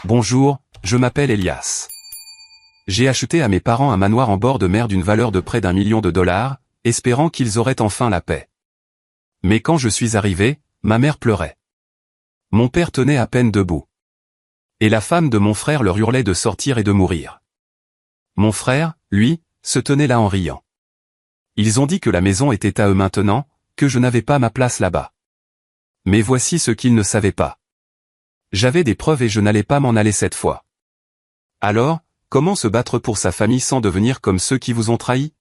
Bonjour, je m'appelle Elias. J'ai acheté à mes parents un manoir en bord de mer d'une valeur de près d'1 million de dollars, espérant qu'ils auraient enfin la paix. Mais quand je suis arrivé, ma mère pleurait. Mon père tenait à peine debout. Et la femme de mon frère leur hurlait de sortir et de mourir. Mon frère, lui, se tenait là en riant. Ils ont dit que la maison était à eux maintenant, que je n'avais pas ma place là-bas. Mais voici ce qu'ils ne savaient pas. J'avais des preuves et je n'allais pas m'en aller cette fois. Alors, comment se battre pour sa famille sans devenir comme ceux qui vous ont trahi?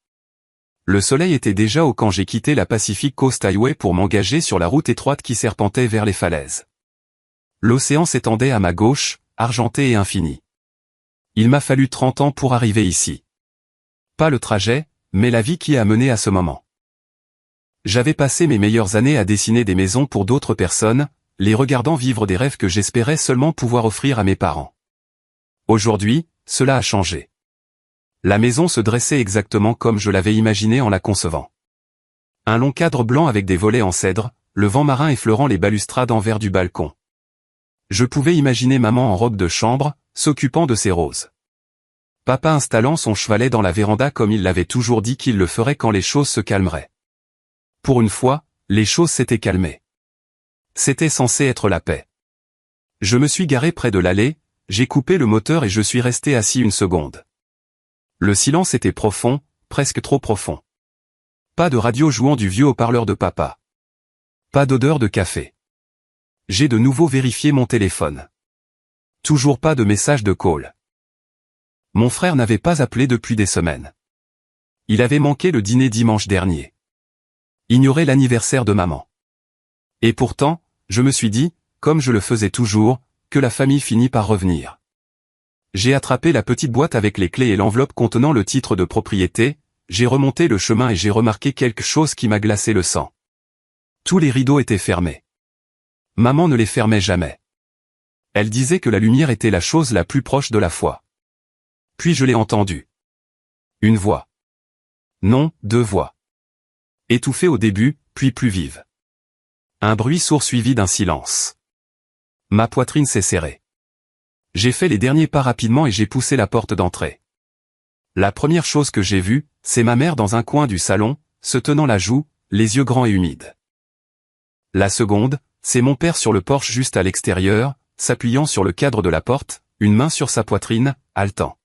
Le soleil était déjà haut quand j'ai quitté la Pacific Coast Highway pour m'engager sur la route étroite qui serpentait vers les falaises. L'océan s'étendait à ma gauche, argenté et infini. Il m'a fallu 30 ans pour arriver ici. Pas le trajet, mais la vie qui a mené à ce moment. J'avais passé mes meilleures années à dessiner des maisons pour d'autres personnes, les regardant vivre des rêves que j'espérais seulement pouvoir offrir à mes parents. Aujourd'hui, cela a changé. La maison se dressait exactement comme je l'avais imaginé en la concevant. Un long cadre blanc avec des volets en cèdre, le vent marin effleurant les balustrades en verre du balcon. Je pouvais imaginer maman en robe de chambre, s'occupant de ses roses. Papa installant son chevalet dans la véranda comme il l'avait toujours dit qu'il le ferait quand les choses se calmeraient. Pour une fois, les choses s'étaient calmées. C'était censé être la paix. Je me suis garé près de l'allée, j'ai coupé le moteur et je suis resté assis une seconde. Le silence était profond, presque trop profond. Pas de radio jouant du vieux haut-parleur de papa. Pas d'odeur de café. J'ai de nouveau vérifié mon téléphone. Toujours pas de message de call. Mon frère n'avait pas appelé depuis des semaines. Il avait manqué le dîner dimanche dernier. Ignorait l'anniversaire de maman. Et pourtant, je me suis dit, comme je le faisais toujours, que la famille finit par revenir. J'ai attrapé la petite boîte avec les clés et l'enveloppe contenant le titre de propriété, j'ai remonté le chemin et j'ai remarqué quelque chose qui m'a glacé le sang. Tous les rideaux étaient fermés. Maman ne les fermait jamais. Elle disait que la lumière était la chose la plus proche de la foi. Puis je l'ai entendue. Une voix. Non, 2 voix. Étouffée au début, puis plus vive. Un bruit sourd suivi d'un silence. Ma poitrine s'est serrée. J'ai fait les derniers pas rapidement et j'ai poussé la porte d'entrée. La première chose que j'ai vue, c'est ma mère dans un coin du salon, se tenant la joue, les yeux grands et humides. La seconde, c'est mon père sur le porche juste à l'extérieur, s'appuyant sur le cadre de la porte, une main sur sa poitrine, haletant.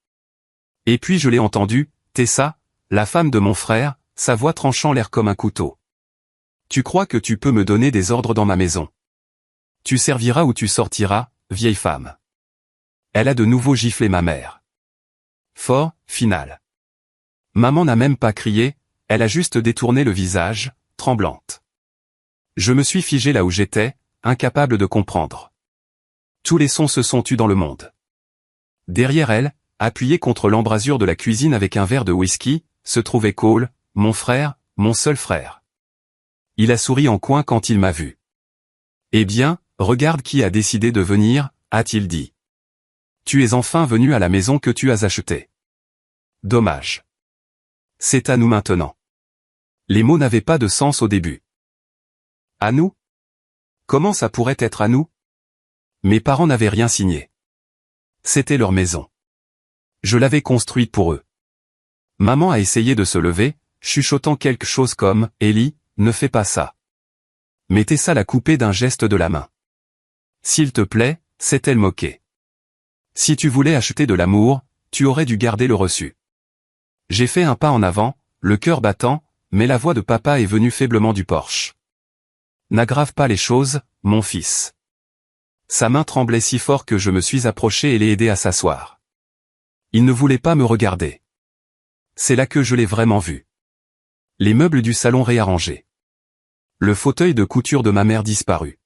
Et puis je l'ai entendu, Tessa, la femme de mon frère, sa voix tranchant l'air comme un couteau. Tu crois que tu peux me donner des ordres dans ma maison? Tu serviras ou tu sortiras, vieille femme. Elle a de nouveau giflé ma mère. Fort, final. Maman n'a même pas crié, elle a juste détourné le visage, tremblante. Je me suis figé là où j'étais, incapable de comprendre. Tous les sons se sont tus dans le monde. Derrière elle, appuyé contre l'embrasure de la cuisine avec un verre de whisky, se trouvait Cole, mon frère, mon seul frère. Il a souri en coin quand il m'a vu. Eh bien, regarde qui a décidé de venir, a-t-il dit. Tu es enfin venu à la maison que tu as achetée. Dommage. C'est à nous maintenant. Les mots n'avaient pas de sens au début. À nous? Comment ça pourrait être à nous? Mes parents n'avaient rien signé. C'était leur maison. Je l'avais construite pour eux. Maman a essayé de se lever, chuchotant quelque chose comme « Ellie, ne fais pas ça. » Mais Tessa l'a coupé d'un geste de la main. S'il te plaît, s'est-elle moquée. Si tu voulais acheter de l'amour, tu aurais dû garder le reçu. J'ai fait un pas en avant, le cœur battant, mais la voix de papa est venue faiblement du porche. N'aggrave pas les choses, mon fils. Sa main tremblait si fort que je me suis approché et l'ai aidé à s'asseoir. Il ne voulait pas me regarder. C'est là que je l'ai vraiment vu. Les meubles du salon réarrangés. Le fauteuil de couture de ma mère disparu.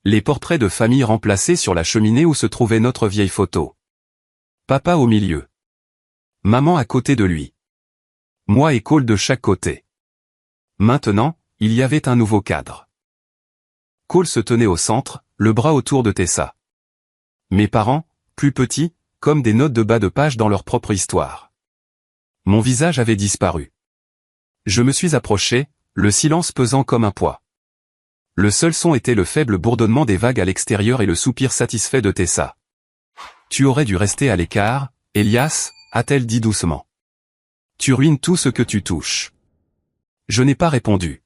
Les portraits de famille remplacés sur la cheminée où se trouvait notre vieille photo. Papa au milieu. Maman à côté de lui. Moi et Cole de chaque côté. Maintenant, il y avait un nouveau cadre. Cole se tenait au centre, le bras autour de Tessa. Mes parents, plus petits, comme des notes de bas de page dans leur propre histoire. Mon visage avait disparu. Je me suis approché, le silence pesant comme un poids. Le seul son était le faible bourdonnement des vagues à l'extérieur et le soupir satisfait de Tessa. Tu aurais dû rester à l'écart, Elias, a-t-elle dit doucement. Tu ruines tout ce que tu touches. Je n'ai pas répondu.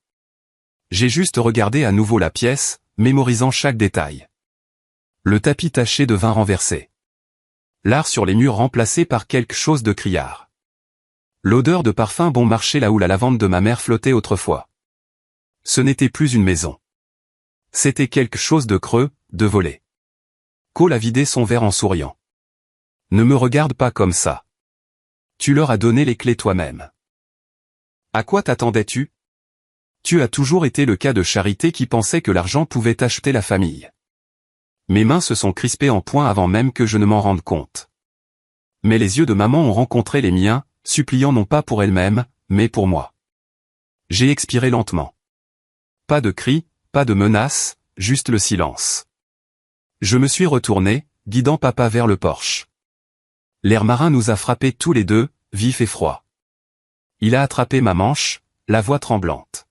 J'ai juste regardé à nouveau la pièce, mémorisant chaque détail. Le tapis taché de vin renversé. L'art sur les murs remplacé par quelque chose de criard. L'odeur de parfum bon marché là où la lavande de ma mère flottait autrefois. Ce n'était plus une maison. C'était quelque chose de creux, de volé. Cole a vidé son verre en souriant. Ne me regarde pas comme ça. Tu leur as donné les clés toi-même. À quoi t'attendais-tu? Tu as toujours été le cas de Charité qui pensait que l'argent pouvait acheter la famille. Mes mains se sont crispées en point avant même que je ne m'en rende compte. Mais les yeux de maman ont rencontré les miens, suppliant non pas pour elle-même, mais pour moi. J'ai expiré lentement. Pas de cris, pas de menaces, juste le silence. Je me suis retourné, guidant papa vers le porche. L'air marin nous a frappés tous les deux, vif et froid. Il a attrapé ma manche, la voix tremblante.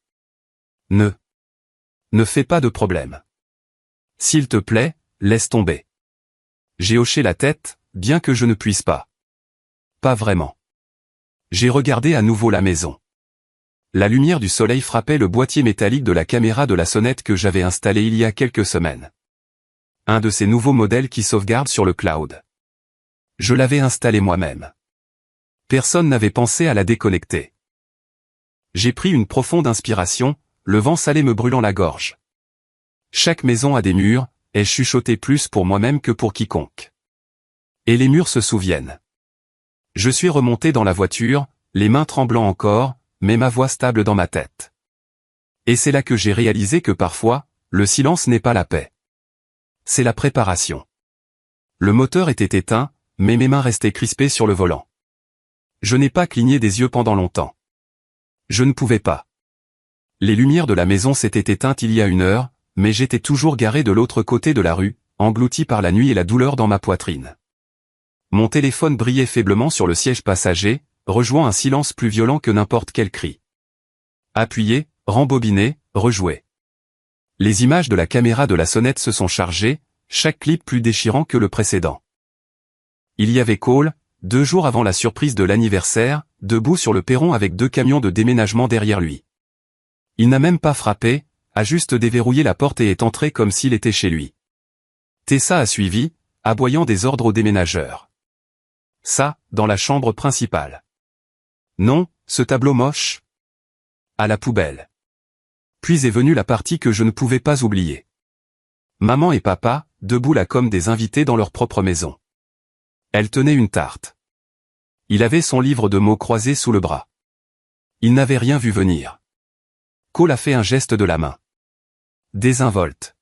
Ne fais pas de problème. S'il te plaît, laisse tomber. J'ai hoché la tête, bien que je ne puisse pas. Pas vraiment. J'ai regardé à nouveau la maison. La lumière du soleil frappait le boîtier métallique de la caméra de la sonnette que j'avais installée il y a quelques semaines. Un de ces nouveaux modèles qui sauvegardent sur le cloud. Je l'avais installé moi-même. Personne n'avait pensé à la déconnecter. J'ai pris une profonde inspiration, le vent salé me brûlant la gorge. Chaque maison a des murs, ai-je chuchoté plus pour moi-même que pour quiconque. Et les murs se souviennent. Je suis remonté dans la voiture, les mains tremblant encore, mais ma voix stable dans ma tête. Et c'est là que j'ai réalisé que parfois, le silence n'est pas la paix. C'est la préparation. Le moteur était éteint, mais mes mains restaient crispées sur le volant. Je n'ai pas cligné des yeux pendant longtemps. Je ne pouvais pas. Les lumières de la maison s'étaient éteintes il y a 1 heure, mais j'étais toujours garé de l'autre côté de la rue, englouti par la nuit et la douleur dans ma poitrine. Mon téléphone brillait faiblement sur le siège passager, rejoignant un silence plus violent que n'importe quel cri. Appuyer, rembobiner, rejouer. Les images de la caméra de la sonnette se sont chargées, chaque clip plus déchirant que le précédent. Il y avait Cole, 2 jours avant la surprise de l'anniversaire, debout sur le perron avec 2 camions de déménagement derrière lui. Il n'a même pas frappé, a juste déverrouillé la porte et est entré comme s'il était chez lui. Tessa a suivi, aboyant des ordres aux déménageurs. Ça, dans la chambre principale. Non, ce tableau moche. À la poubelle. Puis est venue la partie que je ne pouvais pas oublier. Maman et papa, debout là comme des invités dans leur propre maison. Elle tenait une tarte. Il avait son livre de mots croisé sous le bras. Il n'avait rien vu venir. Cole a fait un geste de la main. Désinvolte.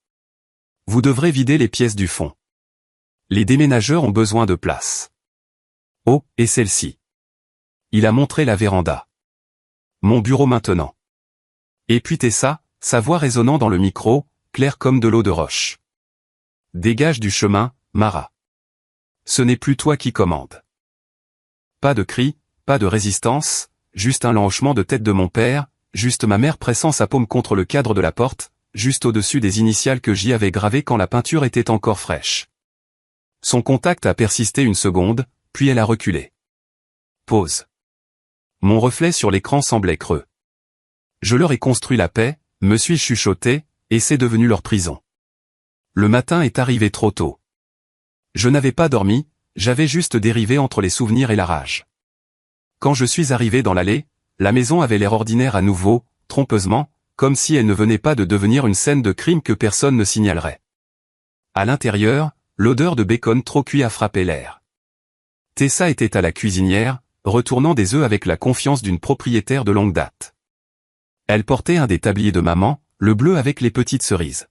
Vous devrez vider les pièces du fond. Les déménageurs ont besoin de place. Oh, et celle-ci. Il a montré la véranda. Mon bureau maintenant. Et puis Tessa, sa voix résonnant dans le micro, claire comme de l'eau de roche. Dégage du chemin, Mara. Ce n'est plus toi qui commande. Pas de cri, pas de résistance, juste un lent hochement de tête de mon père, juste ma mère pressant sa paume contre le cadre de la porte, juste au-dessus des initiales que j'y avais gravées quand la peinture était encore fraîche. Son contact a persisté 1 seconde, puis elle a reculé. Pause. Mon reflet sur l'écran semblait creux. Je leur ai construit la paix, me suis chuchoté, et c'est devenu leur prison. Le matin est arrivé trop tôt. Je n'avais pas dormi, j'avais juste dérivé entre les souvenirs et la rage. Quand je suis arrivé dans l'allée, la maison avait l'air ordinaire à nouveau, trompeusement, comme si elle ne venait pas de devenir une scène de crime que personne ne signalerait. À l'intérieur, l'odeur de bacon trop cuit a frappé l'air. Tessa était à la cuisinière, retournant des œufs avec la confiance d'une propriétaire de longue date. Elle portait un des tabliers de maman, le bleu avec les petites cerises.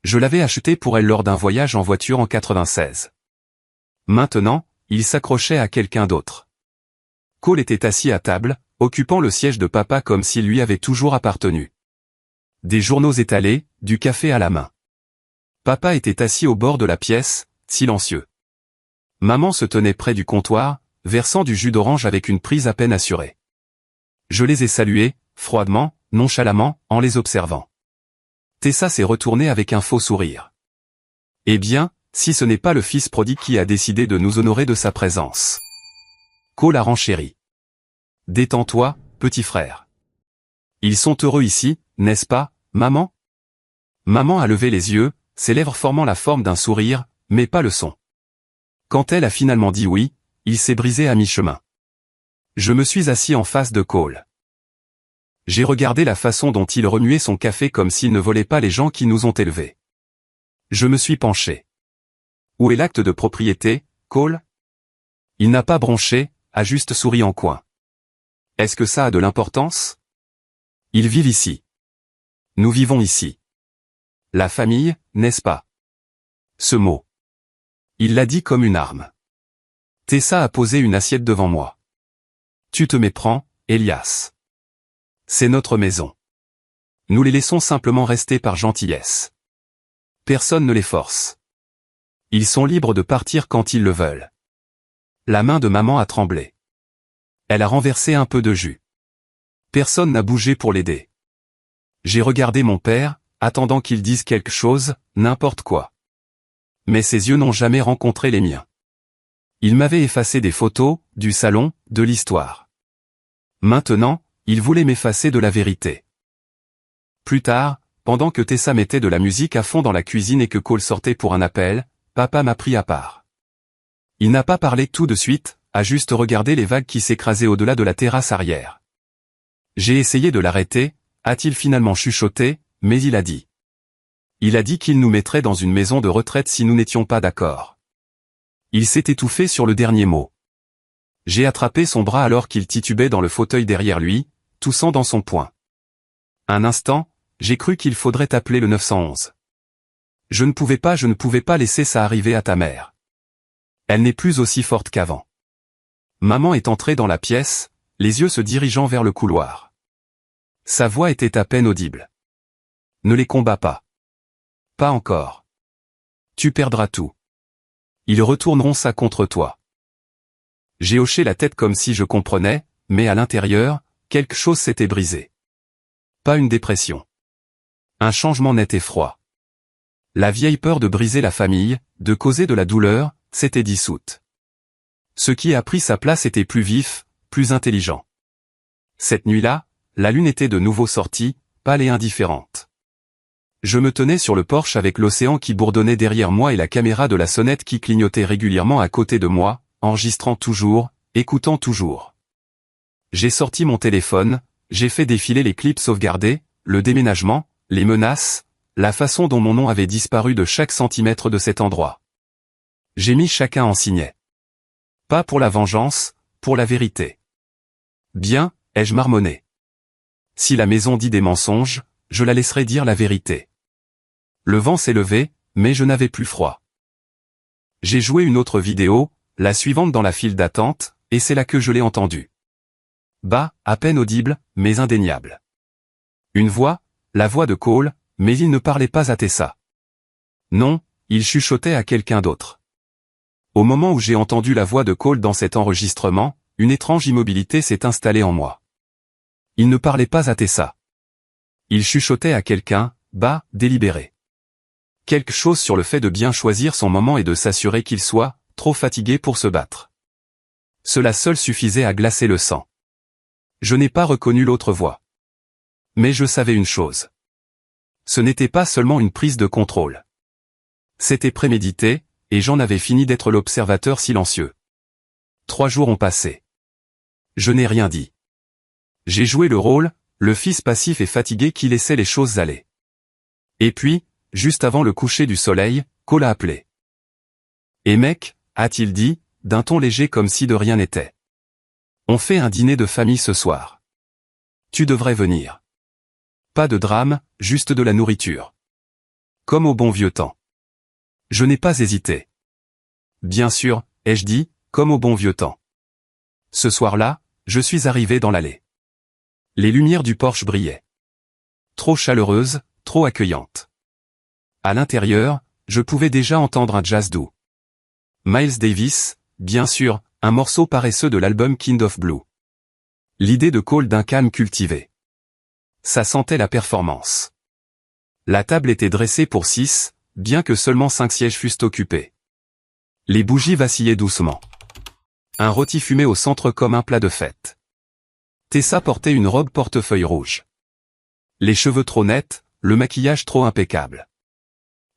Je l'avais acheté pour elle lors d'un voyage en voiture en 96. Maintenant, il s'accrochait à quelqu'un d'autre. Cole était assis à table, occupant le siège de papa comme s'il lui avait toujours appartenu. Des journaux étalés, du café à la main. Papa était assis au bord de la pièce, silencieux. Maman se tenait près du comptoir, versant du jus d'orange avec une prise à peine assurée. Je les ai salués, froidement, nonchalamment, en les observant. Tessa s'est retournée avec un faux sourire. Eh bien, si ce n'est pas le fils prodigue qui a décidé de nous honorer de sa présence. Cole a renchéri. Détends-toi, petit frère. Ils sont heureux ici, n'est-ce pas, maman? Maman a levé les yeux, ses lèvres formant la forme d'un sourire, mais pas le son. Quand elle a finalement dit oui, il s'est brisé à mi-chemin. Je me suis assis en face de Cole. J'ai regardé la façon dont il remuait son café comme s'il ne volait pas les gens qui nous ont élevés. Je me suis penché. Où est l'acte de propriété, Cole? Il n'a pas bronché, a juste souri en coin. Est-ce que ça a de l'importance? Ils vivent ici. Nous vivons ici. La famille, n'est-ce pas? Ce mot. Il l'a dit comme une arme. Tessa a posé une assiette devant moi. Tu te méprends, Elias. C'est notre maison. Nous les laissons simplement rester par gentillesse. Personne ne les force. Ils sont libres de partir quand ils le veulent. La main de maman a tremblé. Elle a renversé un peu de jus. Personne n'a bougé pour l'aider. J'ai regardé mon père, attendant qu'il dise quelque chose, n'importe quoi. Mais ses yeux n'ont jamais rencontré les miens. Il m'avait effacé des photos, du salon, de l'histoire. Maintenant, il voulait m'effacer de la vérité. Plus tard, pendant que Tessa mettait de la musique à fond dans la cuisine et que Cole sortait pour un appel, papa m'a pris à part. Il n'a pas parlé tout de suite, a juste regardé les vagues qui s'écrasaient au-delà de la terrasse arrière. J'ai essayé de l'arrêter, a-t-il finalement chuchoté, mais il a dit. Il a dit qu'il nous mettrait dans une maison de retraite si nous n'étions pas d'accord. Il s'est étouffé sur le dernier mot. J'ai attrapé son bras alors qu'il titubait dans le fauteuil derrière lui, toussant dans son poing. Un instant, j'ai cru qu'il faudrait appeler le 911. Je ne pouvais pas laisser ça arriver à ta mère. Elle n'est plus aussi forte qu'avant. Maman est entrée dans la pièce, les yeux se dirigeant vers le couloir. Sa voix était à peine audible. Ne les combats pas. Pas encore. Tu perdras tout. Ils retourneront ça contre toi. J'ai hoché la tête comme si je comprenais, mais à l'intérieur, quelque chose s'était brisé. Pas une dépression. Un changement net et froid. La vieille peur de briser la famille, de causer de la douleur, s'était dissoute. Ce qui a pris sa place était plus vif, plus intelligent. Cette nuit-là, la lune était de nouveau sortie, pâle et indifférente. Je me tenais sur le porche avec l'océan qui bourdonnait derrière moi et la caméra de la sonnette qui clignotait régulièrement à côté de moi, enregistrant toujours, écoutant toujours. J'ai sorti mon téléphone, j'ai fait défiler les clips sauvegardés, le déménagement, les menaces, la façon dont mon nom avait disparu de chaque centimètre de cet endroit. J'ai mis chacun en signet. Pas pour la vengeance, pour la vérité. Bien, ai-je marmonné. Si la maison dit des mensonges, je la laisserai dire la vérité. Le vent s'est levé, mais je n'avais plus froid. J'ai joué une autre vidéo, la suivante dans la file d'attente, et c'est là que je l'ai entendue. Bas, à peine audible, mais indéniable. Une voix, la voix de Cole, mais il ne parlait pas à Tessa. Non, il chuchotait à quelqu'un d'autre. Au moment où j'ai entendu la voix de Cole dans cet enregistrement, une étrange immobilité s'est installée en moi. Il ne parlait pas à Tessa. Il chuchotait à quelqu'un, bas, délibéré. Quelque chose sur le fait de bien choisir son moment et de s'assurer qu'il soit, trop fatigué pour se battre. Cela seul suffisait à glacer le sang. Je n'ai pas reconnu l'autre voix. Mais je savais une chose. Ce n'était pas seulement une prise de contrôle. C'était prémédité, et j'en avais fini d'être l'observateur silencieux. 3 jours ont passé. Je n'ai rien dit. J'ai joué le rôle, le fils passif et fatigué qui laissait les choses aller. Et puis, juste avant le coucher du soleil, Cole a appelé. Et mec, a-t-il dit, d'un ton léger comme si de rien n'était. On fait un dîner de famille ce soir. Tu devrais venir. Pas de drame, juste de la nourriture. Comme au bon vieux temps. Je n'ai pas hésité. Bien sûr, ai-je dit, comme au bon vieux temps. Ce soir-là, je suis arrivé dans l'allée. Les lumières du porche brillaient. Trop chaleureuses, trop accueillantes. À l'intérieur, je pouvais déjà entendre un jazz doux. Miles Davis, bien sûr, un morceau paresseux de l'album Kind of Blue. L'idée de Cole d'un calme cultivé. Ça sentait la performance. La table était dressée pour 6, bien que seulement 5 sièges fussent occupés. Les bougies vacillaient doucement. Un rôti fumait au centre comme un plat de fête. Tessa portait une robe portefeuille rouge. Les cheveux trop nets, le maquillage trop impeccable.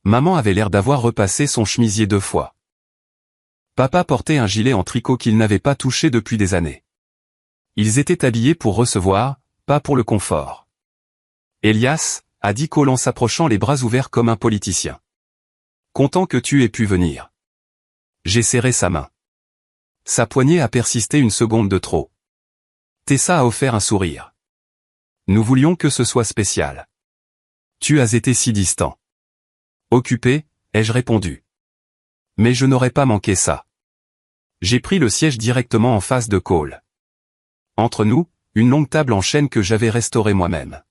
Maman avait l'air d'avoir repassé son chemisier 2 fois. Papa portait un gilet en tricot qu'il n'avait pas touché depuis des années. Ils étaient habillés pour recevoir, pas pour le confort. Elias, a dit Cole en s'approchant les bras ouverts comme un politicien. Content que tu aies pu venir. J'ai serré sa main. Sa poignée a persisté une seconde de trop. Tessa a offert un sourire. Nous voulions que ce soit spécial. Tu as été si distant. Occupé, ai-je répondu. Mais je n'aurais pas manqué ça. J'ai pris le siège directement en face de Cole. Entre nous, une longue table en chêne que j'avais restaurée moi-même.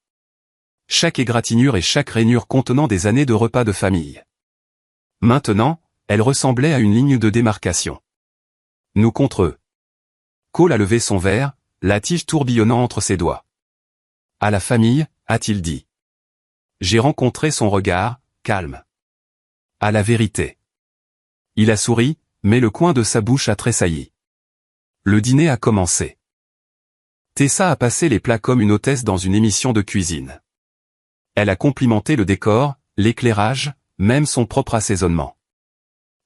Chaque égratignure et chaque rainure contenant des années de repas de famille. Maintenant, elle ressemblait à une ligne de démarcation. Nous contre eux. Cole a levé son verre, la tige tourbillonnant entre ses doigts. À la famille, a-t-il dit. J'ai rencontré son regard, calme. À la vérité. Il a souri, mais le coin de sa bouche a tressailli. Le dîner a commencé. Tessa a passé les plats comme une hôtesse dans une émission de cuisine. Elle a complimenté le décor, l'éclairage, même son propre assaisonnement.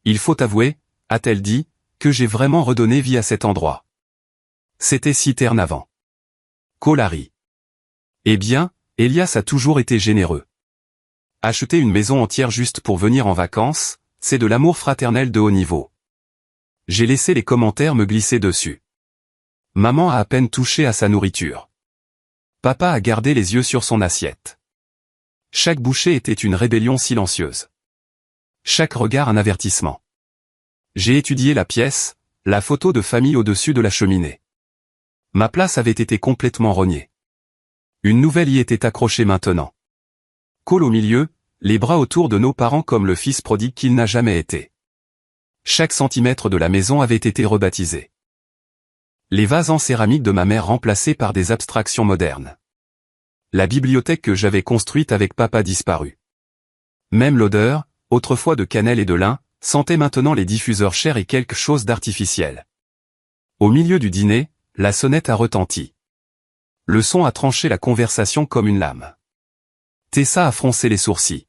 Il faut avouer, a-t-elle dit, que j'ai vraiment redonné vie à cet endroit. C'était si terne avant. Cole a ri. Eh bien, Elias a toujours été généreux. Acheter une maison entière juste pour venir en vacances, c'est de l'amour fraternel de haut niveau. J'ai laissé les commentaires me glisser dessus. Maman a à peine touché à sa nourriture. Papa a gardé les yeux sur son assiette. Chaque bouchée était une rébellion silencieuse. Chaque regard un avertissement. J'ai étudié la pièce, la photo de famille au-dessus de la cheminée. Ma place avait été complètement rognée. Une nouvelle y était accrochée maintenant. Cole au milieu, les bras autour de nos parents comme le fils prodigue qu'il n'a jamais été. Chaque centimètre de la maison avait été rebaptisé. Les vases en céramique de ma mère remplacés par des abstractions modernes. La bibliothèque que j'avais construite avec papa disparue. Même l'odeur, autrefois de cannelle et de lin, sentait maintenant les diffuseurs chers et quelque chose d'artificiel. Au milieu du dîner, la sonnette a retenti. Le son a tranché la conversation comme une lame. Tessa a froncé les sourcils.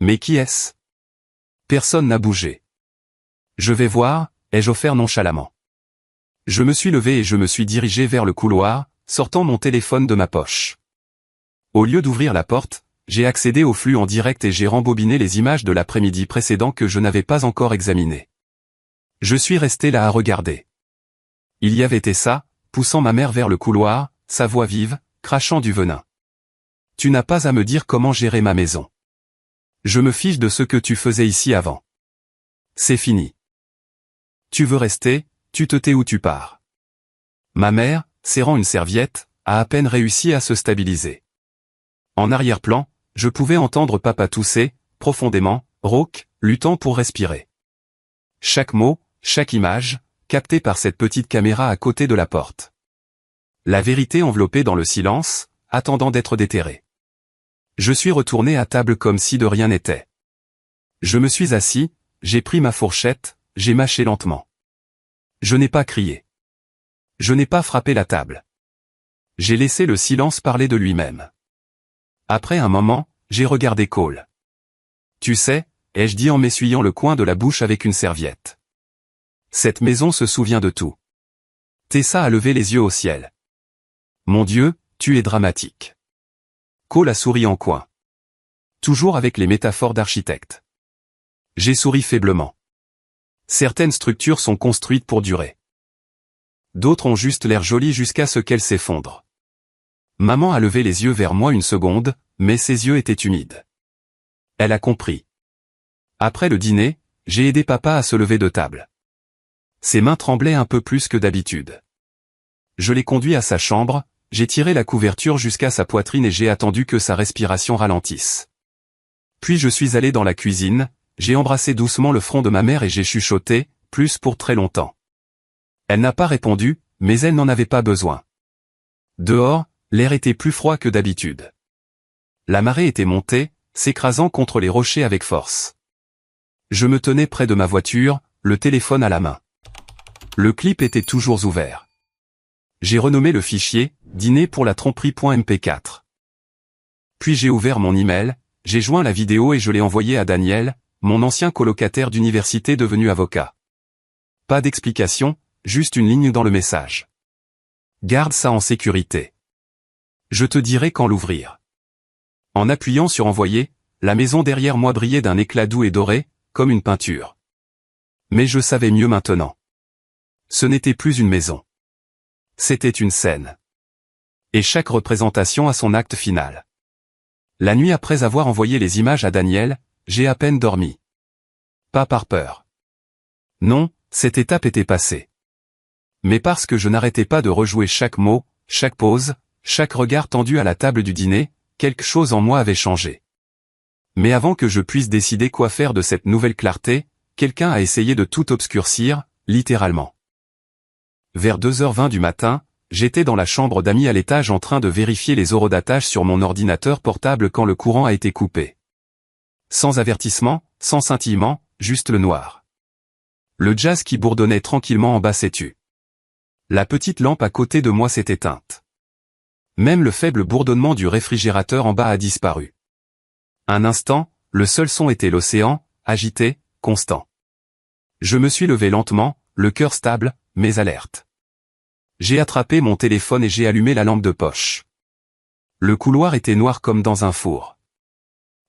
Mais qui est-ce? Personne n'a bougé. Je vais voir, ai-je offert nonchalamment. Je me suis levé et je me suis dirigé vers le couloir, sortant mon téléphone de ma poche. Au lieu d'ouvrir la porte, j'ai accédé au flux en direct et j'ai rembobiné les images de l'après-midi précédent que je n'avais pas encore examinées. Je suis resté là à regarder. Il y avait Tessa, poussant ma mère vers le couloir, sa voix vive, crachant du venin. Tu n'as pas à me dire comment gérer ma maison. Je me fiche de ce que tu faisais ici avant. C'est fini. Tu veux rester, tu te tais ou tu pars. Ma mère, serrant une serviette, a à peine réussi à se stabiliser. En arrière-plan, je pouvais entendre papa tousser, profondément, rauque, luttant pour respirer. Chaque mot, chaque image, captée par cette petite caméra à côté de la porte. La vérité enveloppée dans le silence, attendant d'être déterrée. Je suis retourné à table comme si de rien n'était. Je me suis assis, j'ai pris ma fourchette, j'ai mâché lentement. Je n'ai pas crié. Je n'ai pas frappé la table. J'ai laissé le silence parler de lui-même. Après un moment, j'ai regardé Cole. Tu sais, ai-je dit en m'essuyant le coin de la bouche avec une serviette. Cette maison se souvient de tout. Tessa a levé les yeux au ciel. Mon Dieu, tu es dramatique. Cole a souri en coin. Toujours avec les métaphores d'architecte. J'ai souri faiblement. Certaines structures sont construites pour durer. D'autres ont juste l'air jolies jusqu'à ce qu'elles s'effondrent. Maman a levé les yeux vers moi une seconde, mais ses yeux étaient humides. Elle a compris. Après le dîner, j'ai aidé papa à se lever de table. Ses mains tremblaient un peu plus que d'habitude. Je l'ai conduit à sa chambre, j'ai tiré la couverture jusqu'à sa poitrine et j'ai attendu que sa respiration ralentisse. Puis je suis allé dans la cuisine, j'ai embrassé doucement le front de ma mère et j'ai chuchoté, plus pour très longtemps. Elle n'a pas répondu, mais elle n'en avait pas besoin. Dehors, l'air était plus froid que d'habitude. La marée était montée, s'écrasant contre les rochers avec force. Je me tenais près de ma voiture, le téléphone à la main. Le clip était toujours ouvert. J'ai renommé le fichier « Dîner pour la tromperie.mp4 ». Puis j'ai ouvert mon email, j'ai joint la vidéo et je l'ai envoyée à Daniel, mon ancien colocataire d'université devenu avocat. Pas d'explication, juste une ligne dans le message. Garde ça en sécurité. Je te dirai quand l'ouvrir. En appuyant sur envoyer, la maison derrière moi brillait d'un éclat doux et doré, comme une peinture. Mais je savais mieux maintenant. Ce n'était plus une maison. C'était une scène. Et chaque représentation a son acte final. La nuit après avoir envoyé les images à Daniel, j'ai à peine dormi. Pas par peur. Non, cette étape était passée. Mais parce que je n'arrêtais pas de rejouer chaque mot, chaque pause, chaque regard tendu à la table du dîner, quelque chose en moi avait changé. Mais avant que je puisse décider quoi faire de cette nouvelle clarté, quelqu'un a essayé de tout obscurcir, littéralement. Vers 2h20 du matin, j'étais dans la chambre d'amis à l'étage en train de vérifier les horodatage sur mon ordinateur portable quand le courant a été coupé. Sans avertissement, sans scintillement, juste le noir. Le jazz qui bourdonnait tranquillement en bas s'est tu. La petite lampe à côté de moi s'est éteinte. Même le faible bourdonnement du réfrigérateur en bas a disparu. Un instant, le seul son était l'océan, agité, constant. Je me suis levé lentement, le cœur stable, mais alerte. J'ai attrapé mon téléphone et j'ai allumé la lampe de poche. Le couloir était noir comme dans un four.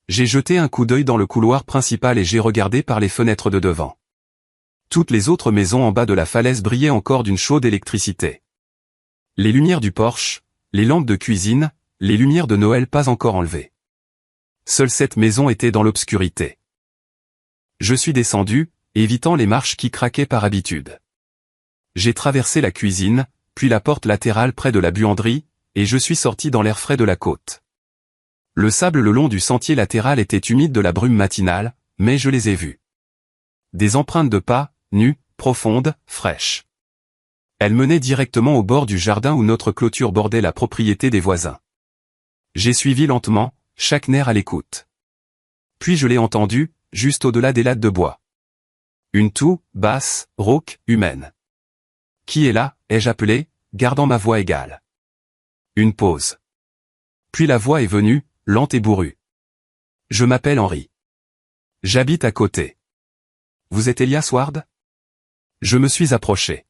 J'ai jeté un coup d'œil dans le couloir principal et j'ai regardé par les fenêtres de devant. Toutes les autres maisons en bas de la falaise brillaient encore d'une chaude électricité. Les lumières du porche, les lampes de cuisine, les lumières de Noël pas encore enlevées. Seule cette maison était dans l'obscurité. Je suis descendu, évitant les marches qui craquaient par habitude. J'ai traversé la cuisine, puis la porte latérale près de la buanderie, et je suis sorti dans l'air frais de la côte. Le sable le long du sentier latéral était humide de la brume matinale, mais je les ai vus. Des empreintes de pas, nues, profondes, fraîches. Elles menaient directement au bord du jardin où notre clôture bordait la propriété des voisins. J'ai suivi lentement, chaque nerf à l'écoute. Puis je l'ai entendu, juste au-delà des lattes de bois. Une toux, basse, rauque, humaine. « Qui est là ?» ai-je appelé, gardant ma voix égale. Une pause. Puis la voix est venue, lente et bourrue. « Je m'appelle Henri. J'habite à côté. Vous êtes Elias Ward ?» Je me suis approché.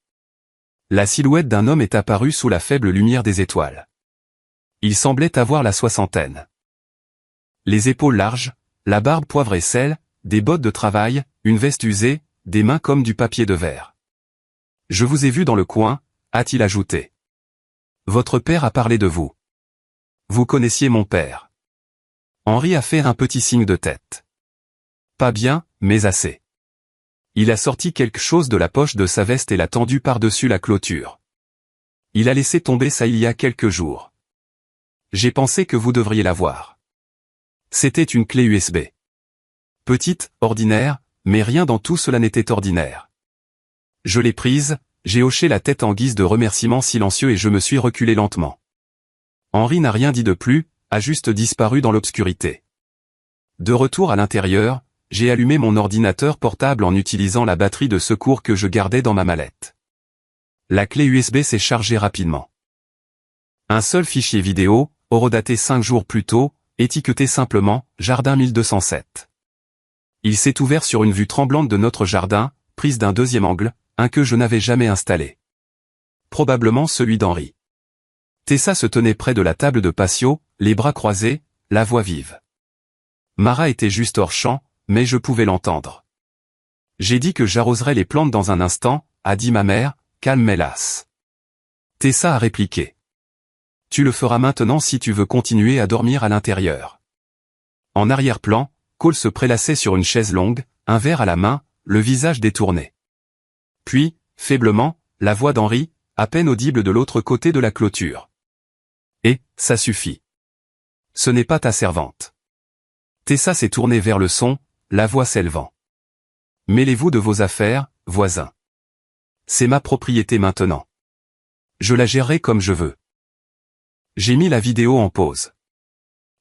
La silhouette d'un homme est apparue sous la faible lumière des étoiles. Il semblait avoir la soixantaine. Les épaules larges, la barbe poivre et sel, des bottes de travail, une veste usée, des mains comme du papier de verre. « Je vous ai vu dans le coin », a-t-il ajouté. « Votre père a parlé de vous. Vous connaissiez mon père. » Henri a fait un petit signe de tête. « Pas bien, mais assez. » Il a sorti quelque chose de la poche de sa veste et l'a tendu par-dessus la clôture. « Il a laissé tomber ça il y a quelques jours. J'ai pensé que vous devriez l'avoir. » C'était une clé USB. Petite, ordinaire, mais rien dans tout cela n'était ordinaire. Je l'ai prise, j'ai hoché la tête en guise de remerciement silencieux et je me suis reculé lentement. Henri n'a rien dit de plus, a juste disparu dans l'obscurité. De retour à l'intérieur, j'ai allumé mon ordinateur portable en utilisant la batterie de secours que je gardais dans ma mallette. La clé USB s'est chargée rapidement. Un seul fichier vidéo, horodaté 5 jours plus tôt, étiqueté simplement « Jardin 1207 ». Il s'est ouvert sur une vue tremblante de notre jardin, prise d'un deuxième angle, un que je n'avais jamais installé. Probablement celui d'Henri. Tessa se tenait près de la table de patio, les bras croisés, la voix vive. Mara était juste hors champ, mais je pouvais l'entendre. J'ai dit que j'arroserais les plantes dans un instant, a dit ma mère, calme mais lasse. Tessa a répliqué. Tu le feras maintenant si tu veux continuer à dormir à l'intérieur. En arrière-plan, Cole se prélassait sur une chaise longue, un verre à la main, le visage détourné. Puis, faiblement, la voix d'Henri, à peine audible de l'autre côté de la clôture. Et, ça suffit. Ce n'est pas ta servante. Tessa s'est tournée vers le son, la voix s'élevant. Mêlez-vous de vos affaires, voisin. C'est ma propriété maintenant. Je la gérerai comme je veux. J'ai mis la vidéo en pause.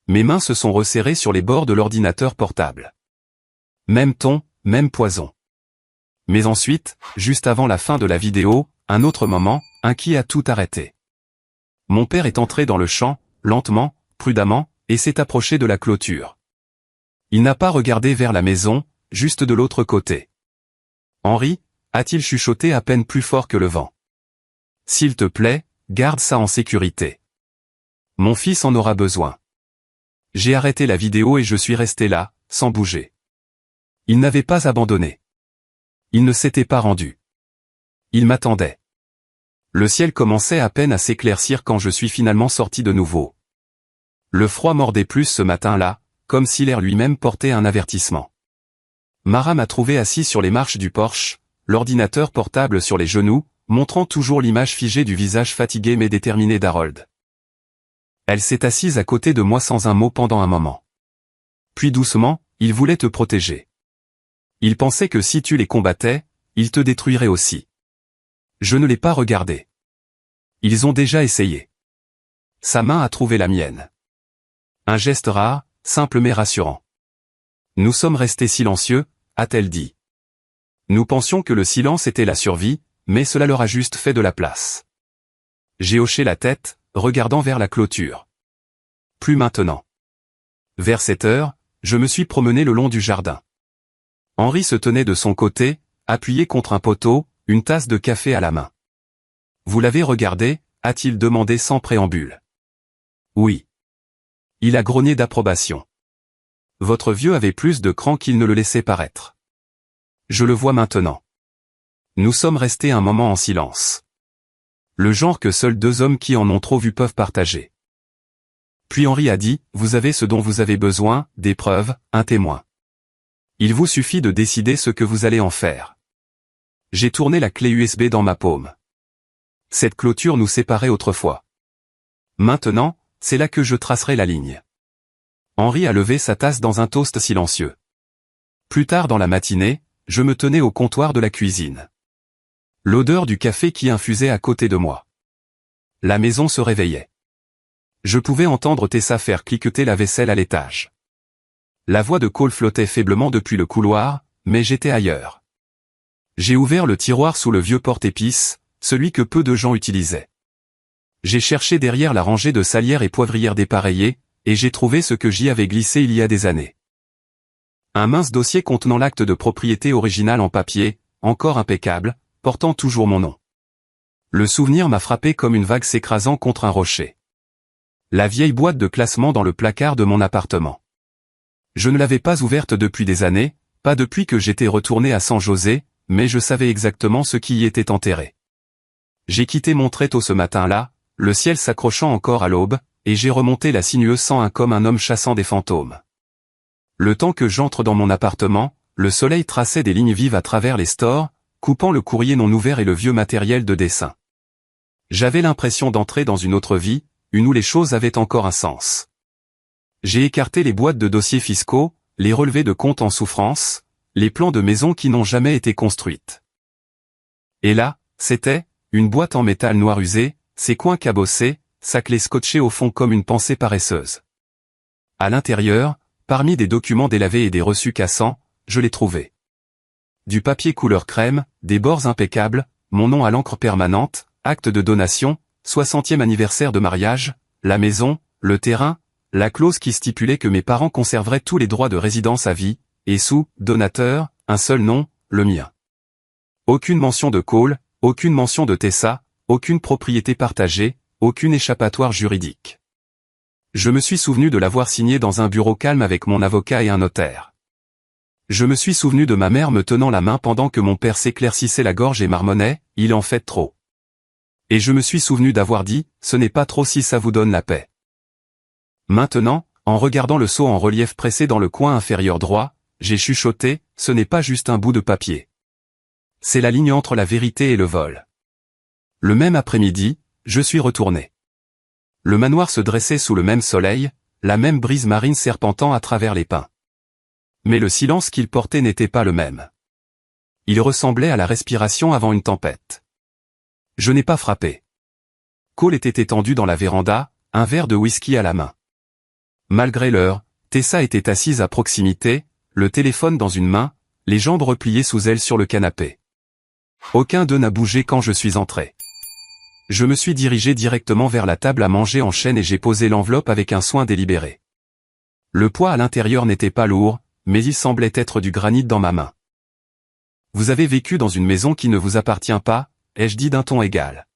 Mes mains se sont resserrées sur les bords de l'ordinateur portable. Même ton, même poison. Mais ensuite, juste avant la fin de la vidéo, un autre moment, qui a tout arrêté. Mon père est entré dans le champ, lentement, prudemment, et s'est approché de la clôture. Il n'a pas regardé vers la maison, juste de l'autre côté. « Henri » a-t-il chuchoté à peine plus fort que le vent. « S'il te plaît, garde ça en sécurité. Mon fils en aura besoin. » J'ai arrêté la vidéo et je suis resté là, sans bouger. Il n'avait pas abandonné. Il ne s'était pas rendu. Il m'attendait. Le ciel commençait à peine à s'éclaircir quand je suis finalement sorti de nouveau. Le froid mordait plus ce matin-là, comme si l'air lui-même portait un avertissement. Mara m'a trouvé assis sur les marches du porche, l'ordinateur portable sur les genoux, montrant toujours l'image figée du visage fatigué mais déterminé d'Harold. Elle s'est assise à côté de moi sans un mot pendant un moment. Puis doucement, il voulait te protéger. Il pensait que si tu les combattais, ils te détruiraient aussi. Je ne l'ai pas regardé. Ils ont déjà essayé. Sa main a trouvé la mienne. Un geste rare, simple mais rassurant. Nous sommes restés silencieux, a-t-elle dit. Nous pensions que le silence était la survie, mais cela leur a juste fait de la place. J'ai hoché la tête, regardant vers la clôture. Plus maintenant. Vers 7 heures, je me suis promené le long du jardin. Henri se tenait de son côté, appuyé contre un poteau, une tasse de café à la main. « Vous l'avez regardé » a-t-il demandé sans préambule. « Oui. » Il a grogné d'approbation. « Votre vieux avait plus de cran qu'il ne le laissait paraître. Je le vois maintenant. » Nous sommes restés un moment en silence. Le genre que seuls deux hommes qui en ont trop vu peuvent partager. Puis Henri a dit, « Vous avez ce dont vous avez besoin, des preuves, un témoin. Il vous suffit de décider ce que vous allez en faire. » J'ai tourné la clé USB dans ma paume. Cette clôture nous séparait autrefois. Maintenant, c'est là que je tracerai la ligne. Henri a levé sa tasse dans un toast silencieux. Plus tard dans la matinée, je me tenais au comptoir de la cuisine. L'odeur du café qui infusait à côté de moi. La maison se réveillait. Je pouvais entendre Tessa faire cliqueter la vaisselle à l'étage. La voix de Cole flottait faiblement depuis le couloir, mais j'étais ailleurs. J'ai ouvert le tiroir sous le vieux porte-épices, celui que peu de gens utilisaient. J'ai cherché derrière la rangée de salières et poivrières dépareillées, et j'ai trouvé ce que j'y avais glissé il y a des années. Un mince dossier contenant l'acte de propriété original en papier, encore impeccable, portant toujours mon nom. Le souvenir m'a frappé comme une vague s'écrasant contre un rocher. La vieille boîte de classement dans le placard de mon appartement. Je ne l'avais pas ouverte depuis des années, pas depuis que j'étais retourné à San José, mais je savais exactement ce qui y était enterré. J'ai quitté mon tréteau ce matin-là, le ciel s'accrochant encore à l'aube, et j'ai remonté la sinueuse 101 comme un homme chassant des fantômes. Le temps que j'entre dans mon appartement, le soleil traçait des lignes vives à travers les stores, coupant le courrier non ouvert et le vieux matériel de dessin. J'avais l'impression d'entrer dans une autre vie, une où les choses avaient encore un sens. J'ai écarté les boîtes de dossiers fiscaux, les relevés de comptes en souffrance, les plans de maisons qui n'ont jamais été construites. Et là, c'était une boîte en métal noir usé, ses coins cabossés, sa clé scotchée au fond comme une pensée paresseuse. À l'intérieur, parmi des documents délavés et des reçus cassants, je l'ai trouvé. Du papier couleur crème, des bords impeccables, mon nom à l'encre permanente, acte de donation, 60e anniversaire de mariage, la maison, le terrain, la clause qui stipulait que mes parents conserveraient tous les droits de résidence à vie, et sous, donateur, un seul nom, le mien. Aucune mention de Cole, aucune mention de Tessa, aucune propriété partagée, aucune échappatoire juridique. Je me suis souvenu de l'avoir signé dans un bureau calme avec mon avocat et un notaire. Je me suis souvenu de ma mère me tenant la main pendant que mon père s'éclaircissait la gorge et marmonnait, « Il en fait trop ». Et je me suis souvenu d'avoir dit, « Ce n'est pas trop si ça vous donne la paix ». Maintenant, en regardant le sceau en relief pressé dans le coin inférieur droit, j'ai chuchoté, « Ce n'est pas juste un bout de papier. C'est la ligne entre la vérité et le vol ». Le même après-midi, je suis retourné. Le manoir se dressait sous le même soleil, la même brise marine serpentant à travers les pins. Mais le silence qu'il portait n'était pas le même. Il ressemblait à la respiration avant une tempête. Je n'ai pas frappé. Cole était étendu dans la véranda, un verre de whisky à la main. Malgré l'heure, Tessa était assise à proximité, le téléphone dans une main, les jambes repliées sous elle sur le canapé. Aucun d'eux n'a bougé quand je suis entré. Je me suis dirigé directement vers la table à manger en chaîne et j'ai posé l'enveloppe avec un soin délibéré. Le poids à l'intérieur n'était pas lourd, mais il semblait être du granit dans ma main. Vous avez vécu dans une maison qui ne vous appartient pas, ai-je dit d'un ton égal.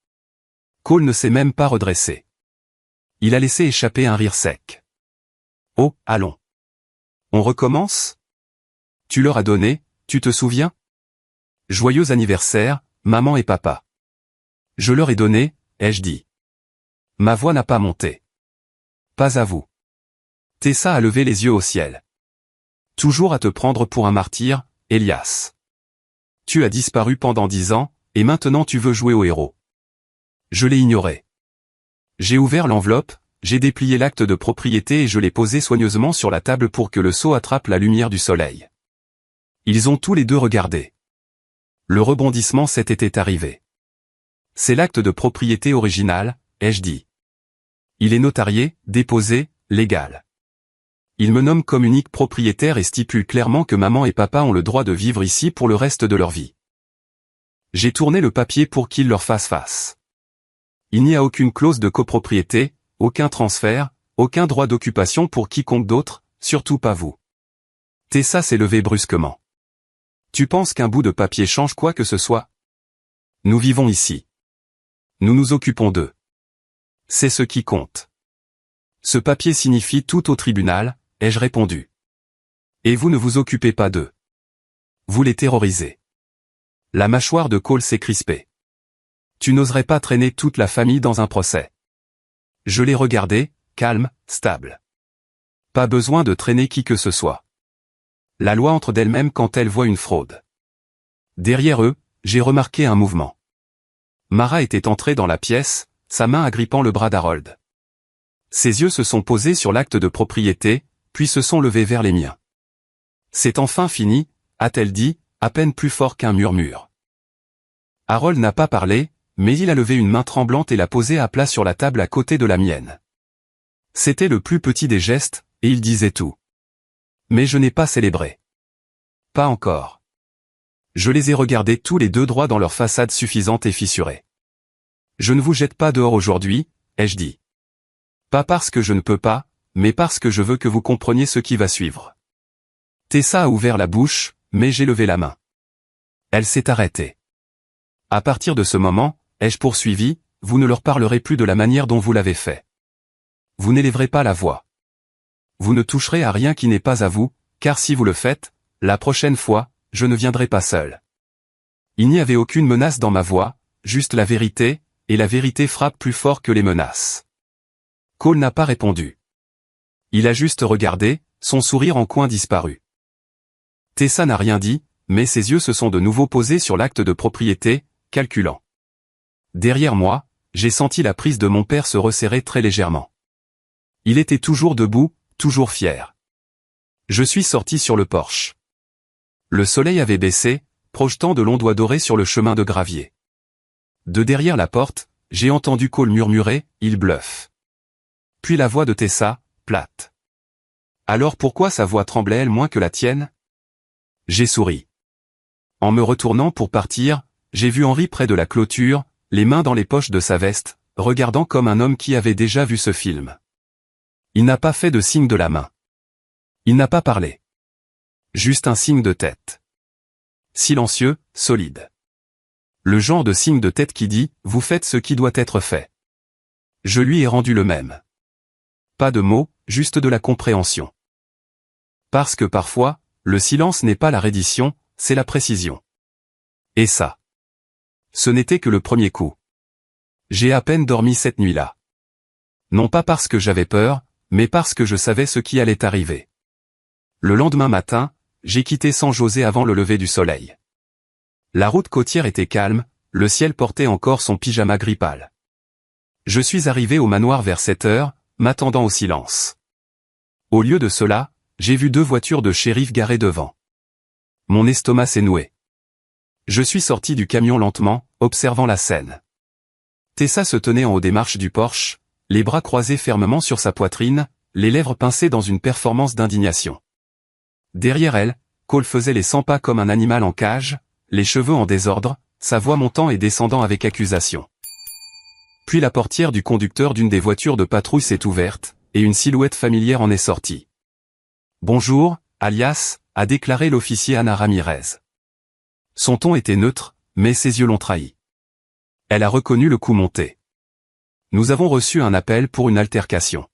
Cole ne s'est même pas redressé. Il a laissé échapper un rire sec. Oh, allons. On recommence? Tu leur as donné, tu te souviens? Joyeux anniversaire, maman et papa. Je leur ai donné, ai-je dit. Ma voix n'a pas monté. Pas à vous. Tessa a levé les yeux au ciel. Toujours à te prendre pour un martyr, Elias. Tu as disparu pendant 10 ans, et maintenant tu veux jouer au héros. Je l'ai ignoré. J'ai ouvert l'enveloppe, j'ai déplié l'acte de propriété et je l'ai posé soigneusement sur la table pour que le seau attrape la lumière du soleil. Ils ont tous les deux regardé. Le rebondissement s'était arrivé. C'est l'acte de propriété original, ai-je dit. Il est notarié, déposé, légal. Il me nomme comme unique propriétaire et stipule clairement que maman et papa ont le droit de vivre ici pour le reste de leur vie. J'ai tourné le papier pour qu'il leur fasse face. Il n'y a aucune clause de copropriété, aucun transfert, aucun droit d'occupation pour quiconque d'autre, surtout pas vous. Tessa s'est levée brusquement. Tu penses qu'un bout de papier change quoi que ce soit? Nous vivons ici. Nous nous occupons d'eux. C'est ce qui compte. Ce papier signifie tout au tribunal, ai-je répondu. Et vous ne vous occupez pas d'eux. Vous les terrorisez. La mâchoire de Cole s'est crispée. Tu n'oserais pas traîner toute la famille dans un procès. Je l'ai regardé, calme, stable. Pas besoin de traîner qui que ce soit. La loi entre d'elle-même quand elle voit une fraude. Derrière eux, j'ai remarqué un mouvement. Mara était entrée dans la pièce, sa main agrippant le bras d'Harold. Ses yeux se sont posés sur l'acte de propriété, puis se sont levés vers les miens. C'est enfin fini, a-t-elle dit, à peine plus fort qu'un murmure. Harold n'a pas parlé, mais il a levé une main tremblante et l'a posée à plat sur la table à côté de la mienne. C'était le plus petit des gestes, et il disait tout. Mais je n'ai pas célébré. Pas encore. Je les ai regardés tous les deux droits dans leur façade suffisante et fissurée. Je ne vous jette pas dehors aujourd'hui, ai-je dit. Pas parce que je ne peux pas, mais parce que je veux que vous compreniez ce qui va suivre. Tessa a ouvert la bouche, mais j'ai levé la main. Elle s'est arrêtée. À partir de ce moment, ai-je poursuivi, vous ne leur parlerez plus de la manière dont vous l'avez fait. Vous n'élèverez pas la voix. Vous ne toucherez à rien qui n'est pas à vous, car si vous le faites, la prochaine fois, je ne viendrai pas seul. Il n'y avait aucune menace dans ma voix, juste la vérité, et la vérité frappe plus fort que les menaces. Cole n'a pas répondu. Il a juste regardé, son sourire en coin disparu. Tessa n'a rien dit, mais ses yeux se sont de nouveau posés sur l'acte de propriété, calculant. Derrière moi, j'ai senti la prise de mon père se resserrer très légèrement. Il était toujours debout, toujours fier. Je suis sorti sur le porche. Le soleil avait baissé, projetant de longs doigts dorés sur le chemin de gravier. De derrière la porte, j'ai entendu Cole murmurer, il bluffe. Puis la voix de Tessa, plate. Alors pourquoi sa voix tremblait-elle moins que la tienne? J'ai souri. En me retournant pour partir, j'ai vu Henri près de la clôture, les mains dans les poches de sa veste, regardant comme un homme qui avait déjà vu ce film. Il n'a pas fait de signe de la main. Il n'a pas parlé. Juste un signe de tête. Silencieux, solide. Le genre de signe de tête qui dit « Vous faites ce qui doit être fait ». Je lui ai rendu le même. Pas de mots, juste de la compréhension. Parce que parfois, le silence n'est pas la reddition, c'est la précision. Et ça. Ce n'était que le premier coup. J'ai à peine dormi cette nuit-là. Non pas parce que j'avais peur, mais parce que je savais ce qui allait arriver. Le lendemain matin, j'ai quitté San José avant le lever du soleil. La route côtière était calme, le ciel portait encore son pyjama gris pâle. Je suis arrivé au manoir vers 7 heures, m'attendant au silence. Au lieu de cela, j'ai vu 2 voitures de shérif garées devant. Mon estomac s'est noué. Je suis sorti du camion lentement, observant la scène. Tessa se tenait en haut des marches du porche, les bras croisés fermement sur sa poitrine, les lèvres pincées dans une performance d'indignation. Derrière elle, Cole faisait les 100 pas comme un animal en cage, les cheveux en désordre, sa voix montant et descendant avec accusation. Puis la portière du conducteur d'une des voitures de patrouille s'est ouverte, et une silhouette familière en est sortie. « Bonjour, alias », a déclaré l'officier Ana Ramirez. Son ton était neutre, mais ses yeux l'ont trahi. Elle a reconnu le coup monté. « Nous avons reçu un appel pour une altercation.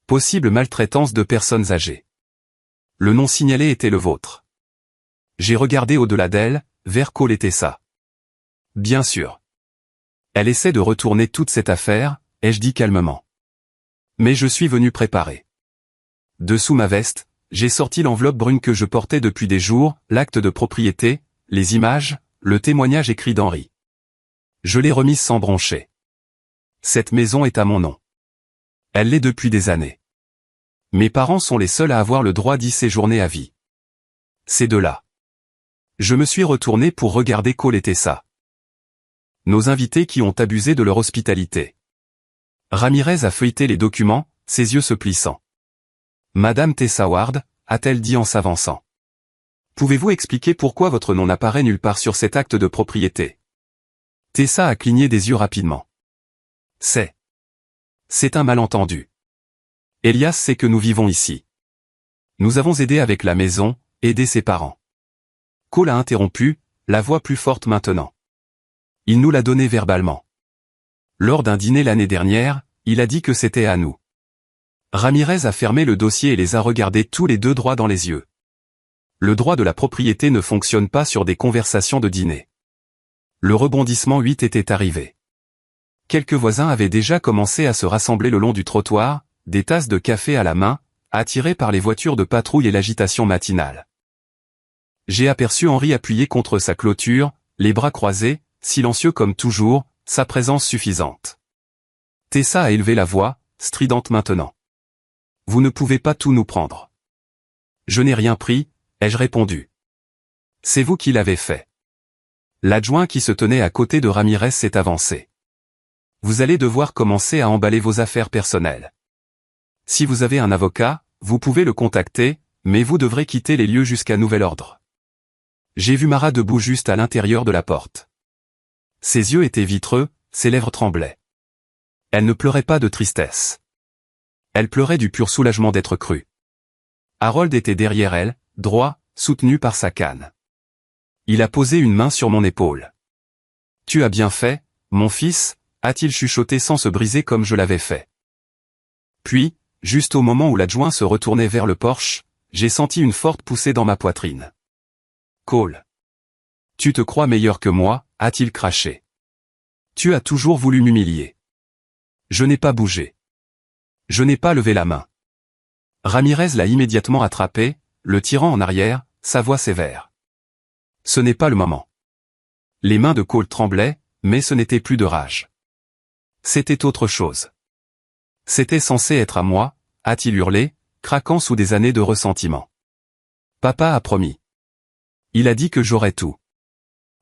Possible maltraitance de personnes âgées. Le nom signalé était le vôtre. » J'ai regardé au-delà d'elle, vers Cole et Tessa. Bien sûr. Elle essaie de retourner toute cette affaire, ai-je dit calmement. Mais je suis venu préparer. Dessous ma veste, j'ai sorti l'enveloppe brune que je portais depuis des jours, l'acte de propriété, les images, le témoignage écrit d'Henri. Je l'ai remise sans broncher. Cette maison est à mon nom. Elle l'est depuis des années. Mes parents sont les seuls à avoir le droit d'y séjourner à vie. Ces deux-là. Je me suis retourné pour regarder Cole et Tessa. Nos invités qui ont abusé de leur hospitalité. Ramirez a feuilleté les documents, ses yeux se plissant. Madame Tessa Ward, a-t-elle dit en s'avançant. Pouvez-vous expliquer pourquoi votre nom n'apparaît nulle part sur cet acte de propriété? Tessa a cligné des yeux rapidement. C'est un malentendu. Elias sait que nous vivons ici. Nous avons aidé avec la maison, aidé ses parents. Cole a interrompu, la voix plus forte maintenant. Il nous l'a donné verbalement. Lors d'un dîner l'année dernière, il a dit que c'était à nous. Ramirez a fermé le dossier et les a regardés tous les deux droit dans les yeux. Le droit de la propriété ne fonctionne pas sur des conversations de dîner. Le rebondissement 8 était arrivé. Quelques voisins avaient déjà commencé à se rassembler le long du trottoir, des tasses de café à la main, attirés par les voitures de patrouille et l'agitation matinale. J'ai aperçu Henri appuyé contre sa clôture, les bras croisés, silencieux comme toujours, sa présence suffisante. Tessa a élevé la voix, stridente maintenant. Vous ne pouvez pas tout nous prendre. Je n'ai rien pris, ai-je répondu. C'est vous qui l'avez fait. L'adjoint qui se tenait à côté de Ramirez s'est avancé. Vous allez devoir commencer à emballer vos affaires personnelles. Si vous avez un avocat, vous pouvez le contacter, mais vous devrez quitter les lieux jusqu'à nouvel ordre. J'ai vu Mara debout juste à l'intérieur de la porte. Ses yeux étaient vitreux, ses lèvres tremblaient. Elle ne pleurait pas de tristesse. Elle pleurait du pur soulagement d'être crue. Harold était derrière elle, droit, soutenu par sa canne. Il a posé une main sur mon épaule. « Tu as bien fait, mon fils », a-t-il chuchoté sans se briser comme je l'avais fait. Puis, juste au moment où l'adjoint se retournait vers le porche, j'ai senti une forte poussée dans ma poitrine. « Cole. Tu te crois meilleur que moi », a-t-il craché. « Tu as toujours voulu m'humilier. » Je n'ai pas bougé. Je n'ai pas levé la main. Ramirez l'a immédiatement attrapé, le tirant en arrière, sa voix sévère. Ce n'est pas le moment. Les mains de Cole tremblaient, mais ce n'était plus de rage. C'était autre chose. C'était censé être à moi, a-t-il hurlé, craquant sous des années de ressentiment. Papa a promis. Il a dit que j'aurais tout.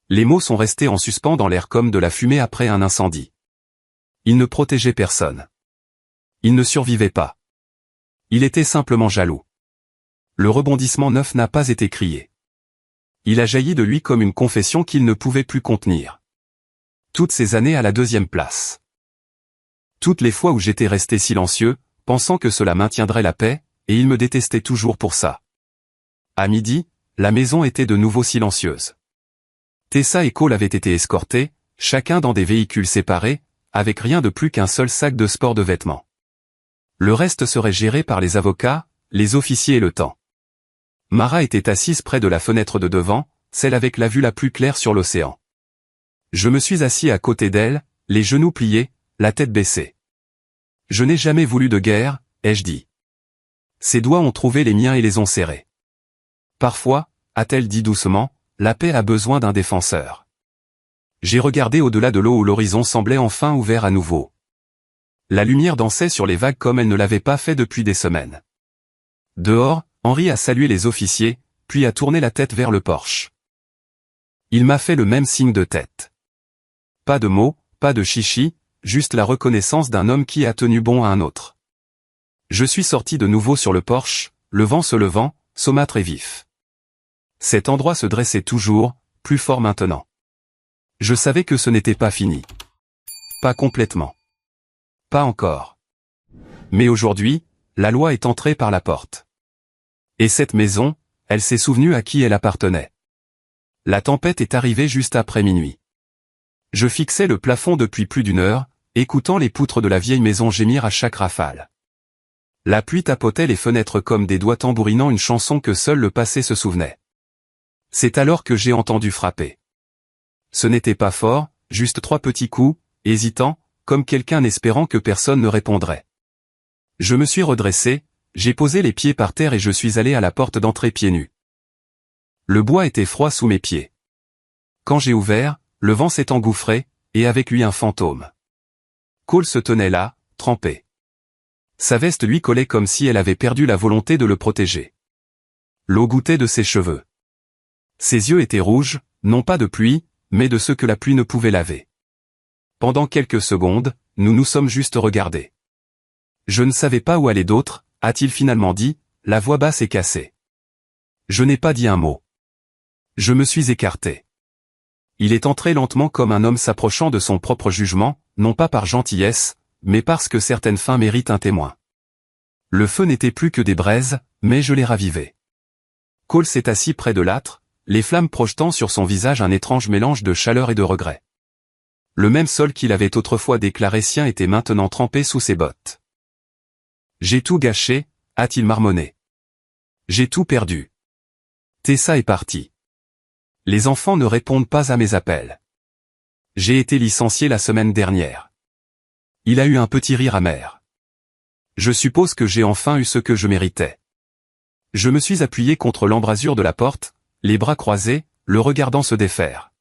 Les mots sont restés en suspens dans l'air comme de la fumée après un incendie. Il ne protégeait personne. Il ne survivait pas. Il était simplement jaloux. Le rebondissement 9 n'a pas été crié. Il a jailli de lui comme une confession qu'il ne pouvait plus contenir. Toutes ces années à la deuxième place. Toutes les fois où j'étais resté silencieux, pensant que cela maintiendrait la paix, et il me détestait toujours pour ça. À midi, la maison était de nouveau silencieuse. Tessa et Cole avaient été escortés, chacun dans des véhicules séparés, avec rien de plus qu'un seul sac de sport de vêtements. Le reste serait géré par les avocats, les officiers et le temps. Mara était assise près de la fenêtre de devant, celle avec la vue la plus claire sur l'océan. Je me suis assis à côté d'elle, les genoux pliés, la tête baissée. Je n'ai jamais voulu de guerre, ai-je dit. Ses doigts ont trouvé les miens et les ont serrés. Parfois, a-t-elle dit doucement, la paix a besoin d'un défenseur. J'ai regardé au-delà de l'eau où l'horizon semblait enfin ouvert à nouveau. La lumière dansait sur les vagues comme elle ne l'avait pas fait depuis des semaines. Dehors, Henri a salué les officiers, puis a tourné la tête vers le porche. Il m'a fait le même signe de tête. Pas de mots, pas de chichi, juste la reconnaissance d'un homme qui a tenu bon à un autre. Je suis sorti de nouveau sur le porche, le vent se levant, saumâtre et vif. Cet endroit se dressait toujours, plus fort maintenant. Je savais que ce n'était pas fini. Pas complètement. Pas encore. Mais aujourd'hui, la loi est entrée par la porte. Et cette maison, elle s'est souvenue à qui elle appartenait. La tempête est arrivée juste après minuit. Je fixais le plafond depuis plus d'une heure, écoutant les poutres de la vieille maison gémir à chaque rafale. La pluie tapotait les fenêtres comme des doigts tambourinant une chanson que seul le passé se souvenait. C'est alors que j'ai entendu frapper. Ce n'était pas fort, juste 3 petits coups, hésitants, comme quelqu'un espérant que personne ne répondrait. Je me suis redressé, j'ai posé les pieds par terre et je suis allé à la porte d'entrée pieds nus. Le bois était froid sous mes pieds. Quand j'ai ouvert, le vent s'est engouffré, et avec lui un fantôme. Cole se tenait là, trempé. Sa veste lui collait comme si elle avait perdu la volonté de le protéger. L'eau gouttait de ses cheveux. Ses yeux étaient rouges, non pas de pluie, mais de ce que la pluie ne pouvait laver. Pendant quelques secondes, nous nous sommes juste regardés. Je ne savais pas où aller d'autre, a-t-il finalement dit, la voix basse et cassée. Je n'ai pas dit un mot. Je me suis écarté. Il est entré lentement comme un homme s'approchant de son propre jugement, non pas par gentillesse, mais parce que certaines fins méritent un témoin. Le feu n'était plus que des braises, mais je les ravivais. Cole s'est assis près de l'âtre, les flammes projetant sur son visage un étrange mélange de chaleur et de regret. Le même sol qu'il avait autrefois déclaré sien était maintenant trempé sous ses bottes. J'ai tout gâché, a-t-il marmonné. J'ai tout perdu. Tessa est partie. Les enfants ne répondent pas à mes appels. J'ai été licencié la semaine dernière. Il a eu un petit rire amer. Je suppose que j'ai enfin eu ce que je méritais. Je me suis appuyé contre l'embrasure de la porte, les bras croisés, le regardant se défaire.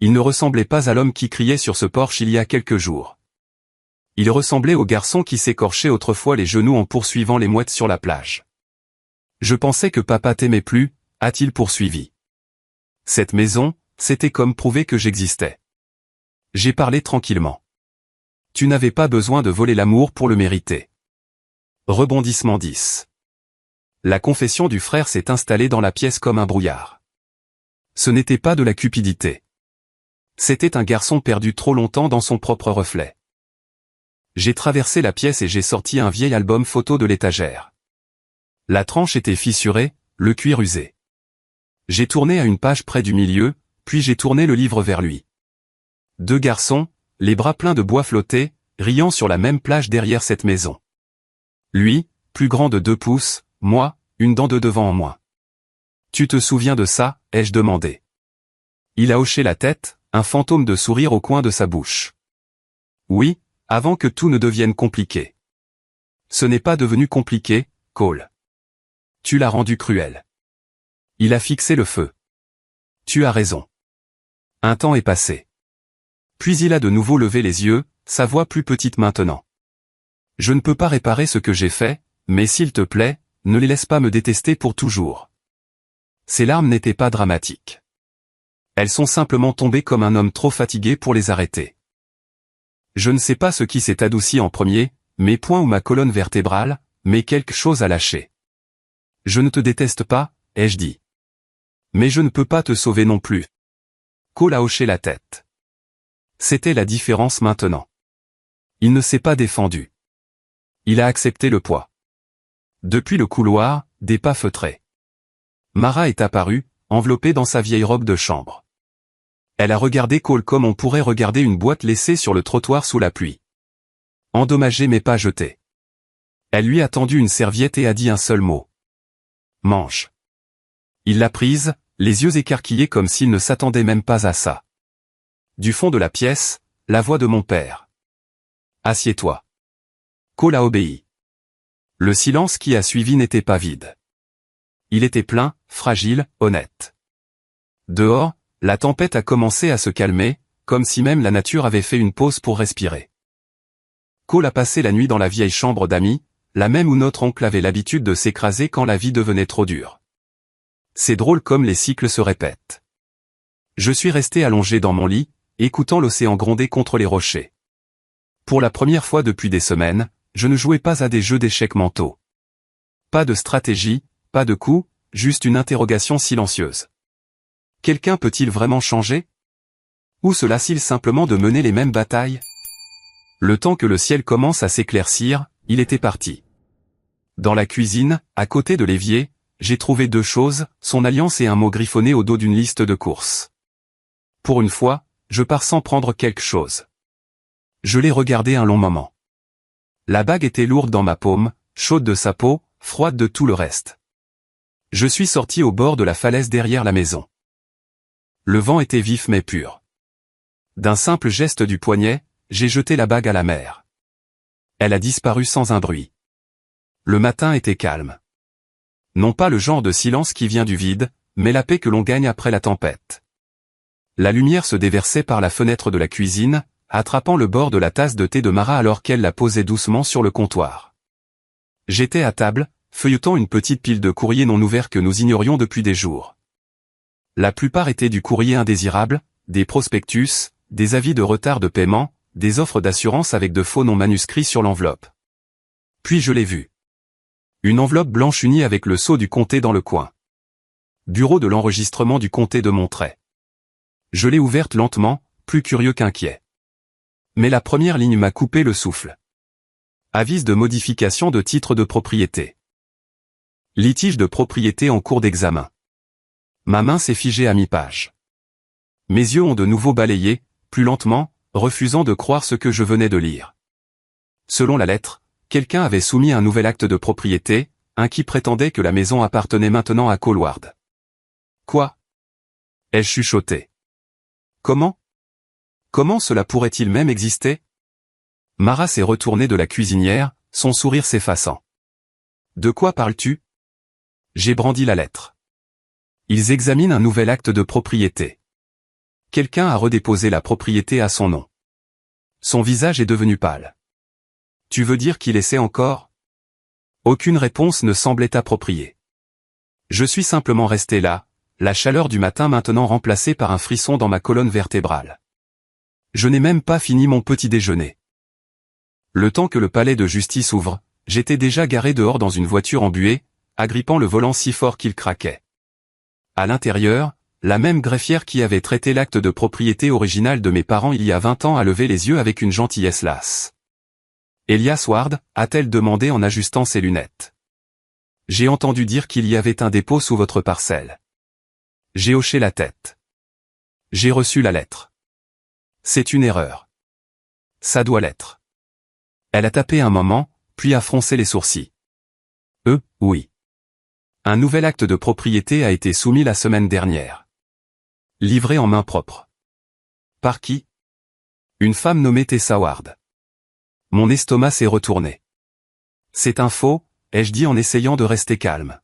Il ne ressemblait pas à l'homme qui criait sur ce porche il y a quelques jours. Il ressemblait au garçon qui s'écorchait autrefois les genoux en poursuivant les mouettes sur la plage. Je pensais que papa t'aimait plus, a-t-il poursuivi. Cette maison, c'était comme prouver que j'existais. J'ai parlé tranquillement. Tu n'avais pas besoin de voler l'amour pour le mériter. Rebondissement 10. La confession du frère s'est installée dans la pièce comme un brouillard. Ce n'était pas de la cupidité. C'était un garçon perdu trop longtemps dans son propre reflet. J'ai traversé la pièce et j'ai sorti un vieil album photo de l'étagère. La tranche était fissurée, le cuir usé. J'ai tourné à une page près du milieu, puis j'ai tourné le livre vers lui. 2 garçons, les bras pleins de bois flottés, riant sur la même plage derrière cette maison. Lui, plus grand de 2 pouces, moi, une dent de devant en moins. Tu te souviens de ça, ai-je demandé. Il a hoché la tête, un fantôme de sourire au coin de sa bouche. Oui, avant que tout ne devienne compliqué. Ce n'est pas devenu compliqué, Cole. Tu l'as rendu cruel. Il a fixé le feu. Tu as raison. Un temps est passé. Puis il a de nouveau levé les yeux, sa voix plus petite maintenant. Je ne peux pas réparer ce que j'ai fait, mais s'il te plaît, ne les laisse pas me détester pour toujours. Ses larmes n'étaient pas dramatiques. Elles sont simplement tombées comme un homme trop fatigué pour les arrêter. Je ne sais pas ce qui s'est adouci en premier, mes poings ou ma colonne vertébrale, mais quelque chose a lâché. Je ne te déteste pas, ai-je dit. Mais je ne peux pas te sauver non plus. Cole a hoché la tête. C'était la différence maintenant. Il ne s'est pas défendu. Il a accepté le poids. Depuis le couloir, des pas feutrés. Mara est apparue, enveloppée dans sa vieille robe de chambre. Elle a regardé Cole comme on pourrait regarder une boîte laissée sur le trottoir sous la pluie. Endommagée mais pas jetée. Elle lui a tendu une serviette et a dit un seul mot. Mange. Il l'a prise, les yeux écarquillés comme s'il ne s'attendait même pas à ça. Du fond de la pièce, la voix de mon père. Assieds-toi. Cole a obéi. Le silence qui a suivi n'était pas vide. Il était plein, fragile, honnête. Dehors, la tempête a commencé à se calmer, comme si même la nature avait fait une pause pour respirer. Cole a passé la nuit dans la vieille chambre d'amis, la même où notre oncle avait l'habitude de s'écraser quand la vie devenait trop dure. C'est drôle comme les cycles se répètent. Je suis resté allongé dans mon lit, écoutant l'océan gronder contre les rochers. Pour la première fois depuis des semaines, je ne jouais pas à des jeux d'échecs mentaux. Pas de stratégie, pas de coup, juste une interrogation silencieuse. Quelqu'un peut-il vraiment changer? Ou se lasse-t-il simplement de mener les mêmes batailles? Le temps que le ciel commence à s'éclaircir, il était parti. Dans la cuisine, à côté de l'évier, j'ai trouvé deux choses, son alliance et un mot griffonné au dos d'une liste de courses. Pour une fois, je pars sans prendre quelque chose. Je l'ai regardé un long moment. La bague était lourde dans ma paume, chaude de sa peau, froide de tout le reste. Je suis sorti au bord de la falaise derrière la maison. Le vent était vif mais pur. D'un simple geste du poignet, j'ai jeté la bague à la mer. Elle a disparu sans un bruit. Le matin était calme. Non pas le genre de silence qui vient du vide, mais la paix que l'on gagne après la tempête. La lumière se déversait par la fenêtre de la cuisine, attrapant le bord de la tasse de thé de Mara alors qu'elle la posait doucement sur le comptoir. J'étais à table, feuilletant une petite pile de courriers non ouverts que nous ignorions depuis des jours. La plupart étaient du courrier indésirable, des prospectus, des avis de retard de paiement, des offres d'assurance avec de faux noms manuscrits sur l'enveloppe. Puis je l'ai vue. Une enveloppe blanche unie avec le sceau du comté dans le coin. Bureau de l'enregistrement du comté de Montray. Je l'ai ouverte lentement, plus curieux qu'inquiet. Mais la première ligne m'a coupé le souffle. Avis de modification de titre de propriété. Litige de propriété en cours d'examen. Ma main s'est figée à mi-page. Mes yeux ont de nouveau balayé, plus lentement, refusant de croire ce que je venais de lire. Selon la lettre, quelqu'un avait soumis un nouvel acte de propriété, un qui prétendait que la maison appartenait maintenant à Colward. Quoi? Ai-je chuchoté. Comment? Comment cela pourrait-il même exister? Mara s'est retournée de la cuisinière, son sourire s'effaçant. De quoi parles-tu? J'ai brandi la lettre. Ils examinent un nouvel acte de propriété. Quelqu'un a redéposé la propriété à son nom. Son visage est devenu pâle. Tu veux dire qu'il essaie encore? Aucune réponse ne semblait appropriée. Je suis simplement resté là, la chaleur du matin maintenant remplacée par un frisson dans ma colonne vertébrale. Je n'ai même pas fini mon petit déjeuner. Le temps que le palais de justice ouvre, j'étais déjà garé dehors dans une voiture embuée, agrippant le volant si fort qu'il craquait. À l'intérieur, la même greffière qui avait traité l'acte de propriété original de mes parents il y a 20 ans a levé les yeux avec une gentillesse lasse. Elias Ward, a-t-elle demandé en ajustant ses lunettes. J'ai entendu dire qu'il y avait un dépôt sous votre parcelle. J'ai hoché la tête. J'ai reçu la lettre. C'est une erreur. Ça doit l'être. Elle a tapé un moment, puis a froncé les sourcils. Oui. Un nouvel acte de propriété a été soumis la semaine dernière. Livré en main propre. Par qui? Une femme nommée Tessa Ward. Mon estomac s'est retourné. C'est un faux, ai-je dit en essayant de rester calme.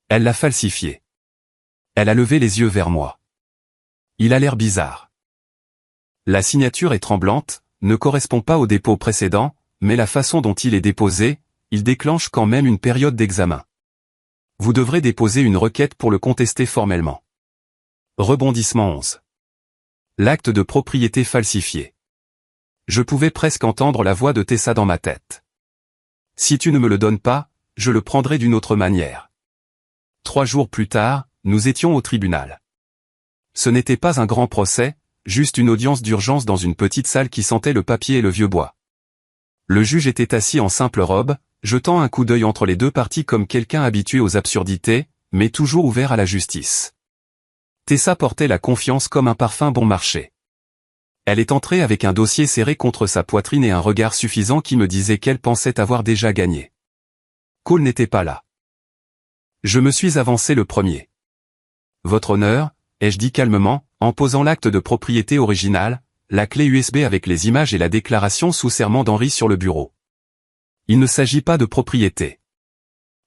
Elle l'a falsifié. Elle a levé les yeux vers moi. Il a l'air bizarre. La signature est tremblante, ne correspond pas au dépôt précédent, mais la façon dont il est déposé, il déclenche quand même une période d'examen. Vous devrez déposer une requête pour le contester formellement. Rebondissement 11. L'acte de propriété falsifié. Je pouvais presque entendre la voix de Tessa dans ma tête. Si tu ne me le donnes pas, je le prendrai d'une autre manière. 3 jours plus tard, nous étions au tribunal. Ce n'était pas un grand procès, juste une audience d'urgence dans une petite salle qui sentait le papier et le vieux bois. Le juge était assis en simple robe, jetant un coup d'œil entre les deux parties comme quelqu'un habitué aux absurdités, mais toujours ouvert à la justice. Tessa portait la confiance comme un parfum bon marché. Elle est entrée avec un dossier serré contre sa poitrine et un regard suffisant qui me disait qu'elle pensait avoir déjà gagné. Cole n'était pas là. Je me suis avancé le premier. Votre honneur, ai-je dit calmement, en posant l'acte de propriété original, la clé USB avec les images et la déclaration sous serment d'Henri sur le bureau. Il ne s'agit pas de propriété.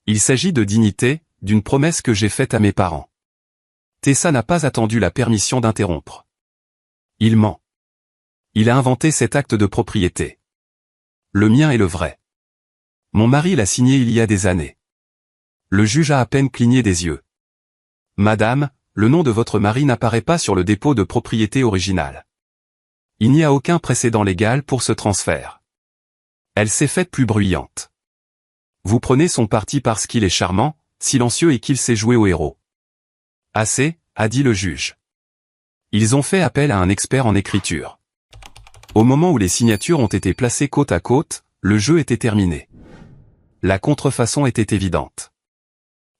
Il s'agit de dignité, d'une promesse que j'ai faite à mes parents. Tessa n'a pas attendu la permission d'interrompre. Il ment. Il a inventé cet acte de propriété. Le mien est le vrai. Mon mari l'a signé il y a des années. Le juge a à peine cligné des yeux. Madame, le nom de votre mari n'apparaît pas sur le dépôt de propriété original. Il n'y a aucun précédent légal pour ce transfert. Elle s'est faite plus bruyante. Vous prenez son parti parce qu'il est charmant, silencieux et qu'il sait jouer au héros. Assez, a dit le juge. Ils ont fait appel à un expert en écriture. Au moment où les signatures ont été placées côte à côte, le jeu était terminé. La contrefaçon était évidente.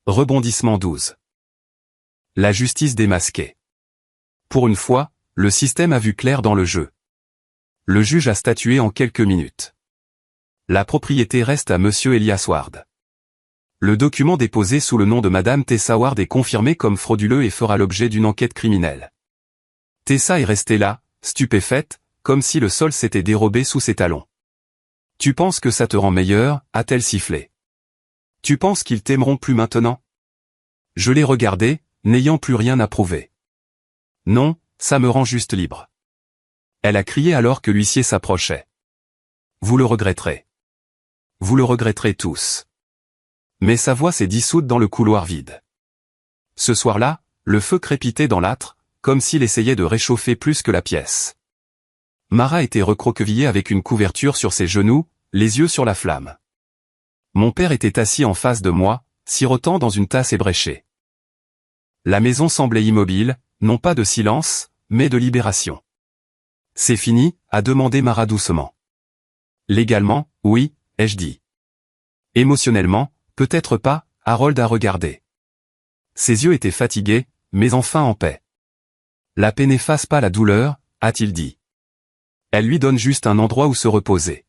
Rebondissement 12. La justice démasquée. Pour une fois, le système a vu clair dans le jeu. Le juge a statué en quelques minutes. La propriété reste à Monsieur Elias Ward. Le document déposé sous le nom de Madame Tessa Ward est confirmé comme frauduleux et fera l'objet d'une enquête criminelle. Tessa est restée là, stupéfaite, comme si le sol s'était dérobé sous ses talons. Tu penses que ça te rend meilleur, a-t-elle sifflé. Tu penses qu'ils t'aimeront plus maintenant? Je l'ai regardé, n'ayant plus rien à prouver. Non, ça me rend juste libre. Elle a crié alors que l'huissier s'approchait. Vous le regretterez. Vous le regretterez tous. Mais sa voix s'est dissoute dans le couloir vide. Ce soir-là, le feu crépitait dans l'âtre, comme s'il essayait de réchauffer plus que la pièce. Mara était recroquevillée avec une couverture sur ses genoux, les yeux sur la flamme. Mon père était assis en face de moi, sirotant dans une tasse ébréchée. La maison semblait immobile, non pas de silence, mais de libération. C'est fini, a demandé Mara doucement. Légalement, oui, ai-je dit. Émotionnellement, peut-être pas, Harold a regardé. Ses yeux étaient fatigués, mais enfin en paix. La paix n'efface pas la douleur, a-t-il dit. Elle lui donne juste un endroit où se reposer.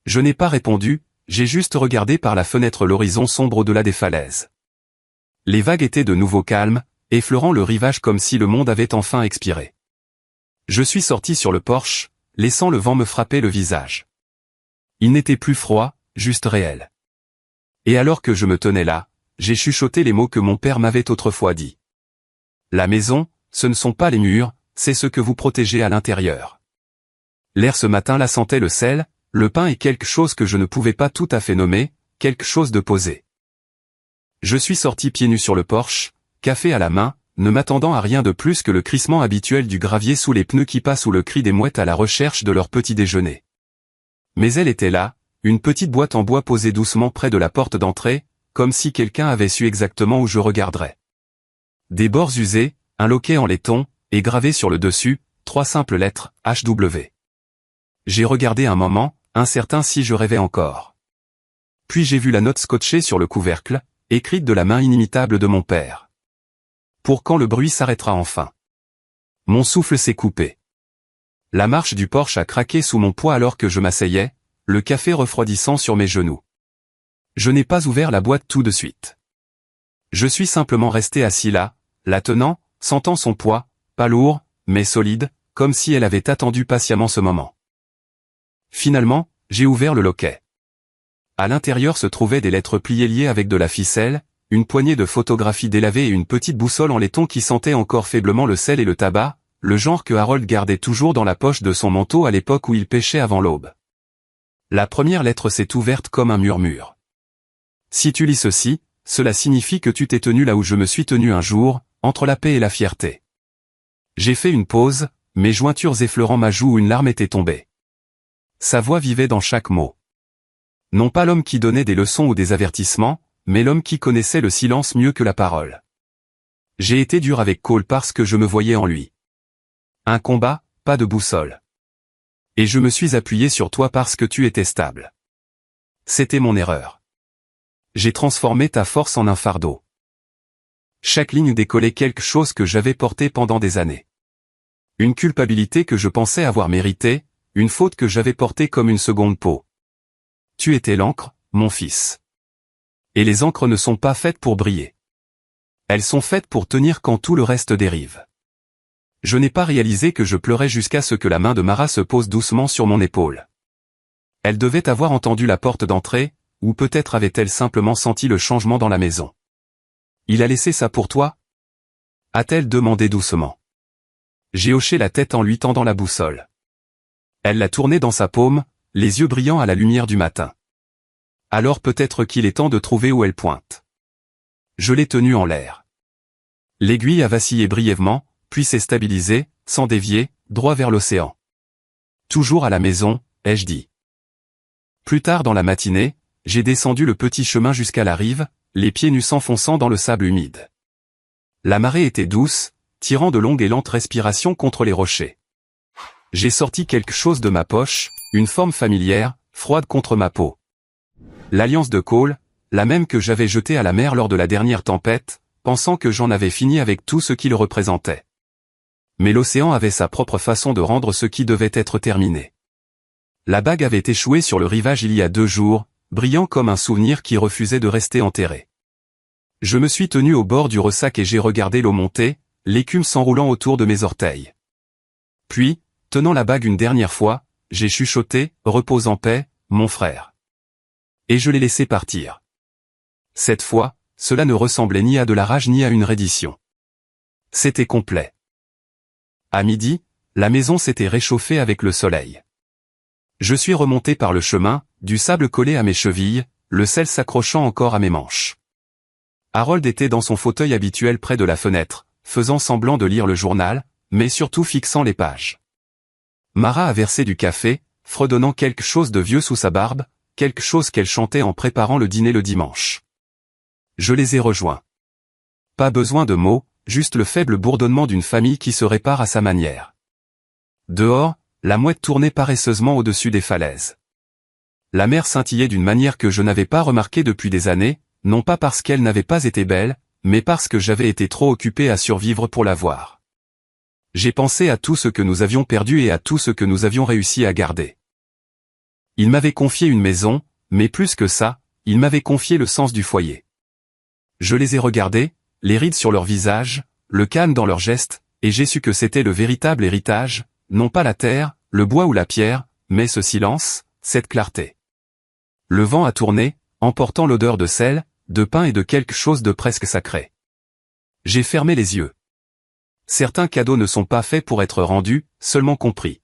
Je n'ai pas répondu, j'ai juste regardé par la fenêtre l'horizon sombre au-delà des falaises. Les vagues étaient de nouveau calmes, effleurant le rivage comme si le monde avait enfin expiré. Je suis sorti sur le porche, laissant le vent me frapper le visage. Il n'était plus froid, juste réel. Et alors que je me tenais là, j'ai chuchoté les mots que mon père m'avait autrefois dit. La maison, ce ne sont pas les murs, c'est ce que vous protégez à l'intérieur. L'air ce matin-là sentait le sel, le pain et quelque chose que je ne pouvais pas tout à fait nommer, quelque chose de posé. Je suis sorti pieds nus sur le porche, café à la main, ne m'attendant à rien de plus que le crissement habituel du gravier sous les pneus qui passe ou le cri des mouettes à la recherche de leur petit déjeuner. Mais elle était là, une petite boîte en bois posée doucement près de la porte d'entrée, comme si quelqu'un avait su exactement où je regarderais. Des bords usés, un loquet en laiton, et gravé sur le dessus, 3 simples lettres, HW. J'ai regardé un moment, incertain si je rêvais encore. Puis j'ai vu la note scotchée sur le couvercle, écrite de la main inimitable de mon père. Pour quand le bruit s'arrêtera enfin. Mon souffle s'est coupé. La marche du porche a craqué sous mon poids alors que je m'asseyais, le café refroidissant sur mes genoux. Je n'ai pas ouvert la boîte tout de suite. Je suis simplement resté assis là, la tenant, sentant son poids, pas lourd, mais solide, comme si elle avait attendu patiemment ce moment. Finalement, j'ai ouvert le loquet. À l'intérieur se trouvaient des lettres pliées liées avec de la ficelle, une poignée de photographies délavées et une petite boussole en laiton qui sentait encore faiblement le sel et le tabac, le genre que Harold gardait toujours dans la poche de son manteau à l'époque où il pêchait avant l'aube. La première lettre s'est ouverte comme un murmure. Si tu lis ceci, cela signifie que tu t'es tenu là où je me suis tenu un jour, entre la paix et la fierté. J'ai fait une pause, mes jointures effleurant ma joue où une larme était tombée. Sa voix vivait dans chaque mot. Non pas l'homme qui donnait des leçons ou des avertissements, mais l'homme qui connaissait le silence mieux que la parole. J'ai été dur avec Cole parce que je me voyais en lui. Un combat, pas de boussole. Et je me suis appuyé sur toi parce que tu étais stable. C'était mon erreur. J'ai transformé ta force en un fardeau. Chaque ligne décollait quelque chose que j'avais porté pendant des années. Une culpabilité que je pensais avoir méritée, une faute que j'avais portée comme une seconde peau. Tu étais l'encre, mon fils. Et les encres ne sont pas faites pour briller. Elles sont faites pour tenir quand tout le reste dérive. Je n'ai pas réalisé que je pleurais jusqu'à ce que la main de Mara se pose doucement sur mon épaule. Elle devait avoir entendu la porte d'entrée, ou peut-être avait-elle simplement senti le changement dans la maison. Il a laissé ça pour toi? A-t-elle demandé doucement. J'ai hoché la tête en lui tendant la boussole. Elle l'a tournée dans sa paume, les yeux brillants à la lumière du matin. Alors peut-être qu'il est temps de trouver où elle pointe. Je l'ai tenue en l'air. L'aiguille a vacillé brièvement, puis s'est stabilisée, sans dévier, droit vers l'océan. Toujours à la maison, ai-je dit. Plus tard dans la matinée, j'ai descendu le petit chemin jusqu'à la rive, les pieds nus s'enfonçant dans le sable humide. La marée était douce, tirant de longues et lentes respirations contre les rochers. J'ai sorti quelque chose de ma poche, une forme familière, froide contre ma peau. L'alliance de Cole, la même que j'avais jetée à la mer lors de la dernière tempête, pensant que j'en avais fini avec tout ce qu'il représentait. Mais l'océan avait sa propre façon de rendre ce qui devait être terminé. La bague avait échoué sur le rivage il y a 2 jours, brillant comme un souvenir qui refusait de rester enterré. Je me suis tenu au bord du ressac et j'ai regardé l'eau monter, l'écume s'enroulant autour de mes orteils. Puis, tenant la bague une dernière fois, j'ai chuchoté, repose en paix, mon frère. Et je l'ai laissé partir. Cette fois, cela ne ressemblait ni à de la rage ni à une reddition. C'était complet. À midi, la maison s'était réchauffée avec le soleil. Je suis remonté par le chemin, du sable collé à mes chevilles, le sel s'accrochant encore à mes manches. Harold était dans son fauteuil habituel près de la fenêtre, faisant semblant de lire le journal, mais surtout fixant les pages. Mara a versé du café, fredonnant quelque chose de vieux sous sa barbe, quelque chose qu'elle chantait en préparant le dîner le dimanche. Je les ai rejoints. Pas besoin de mots, juste le faible bourdonnement d'une famille qui se répare à sa manière. Dehors, la mouette tournait paresseusement au-dessus des falaises. La mer scintillait d'une manière que je n'avais pas remarquée depuis des années, non pas parce qu'elle n'avait pas été belle, mais parce que j'avais été trop occupé à survivre pour la voir. J'ai pensé à tout ce que nous avions perdu et à tout ce que nous avions réussi à garder. Il m'avait confié une maison, mais plus que ça, il m'avait confié le sens du foyer. Je les ai regardés, les rides sur leurs visages, le calme dans leurs gestes, et j'ai su que c'était le véritable héritage, non pas la terre, le bois ou la pierre, mais ce silence, cette clarté. Le vent a tourné, emportant l'odeur de sel, de pain et de quelque chose de presque sacré. J'ai fermé les yeux. Certains cadeaux ne sont pas faits pour être rendus, seulement compris.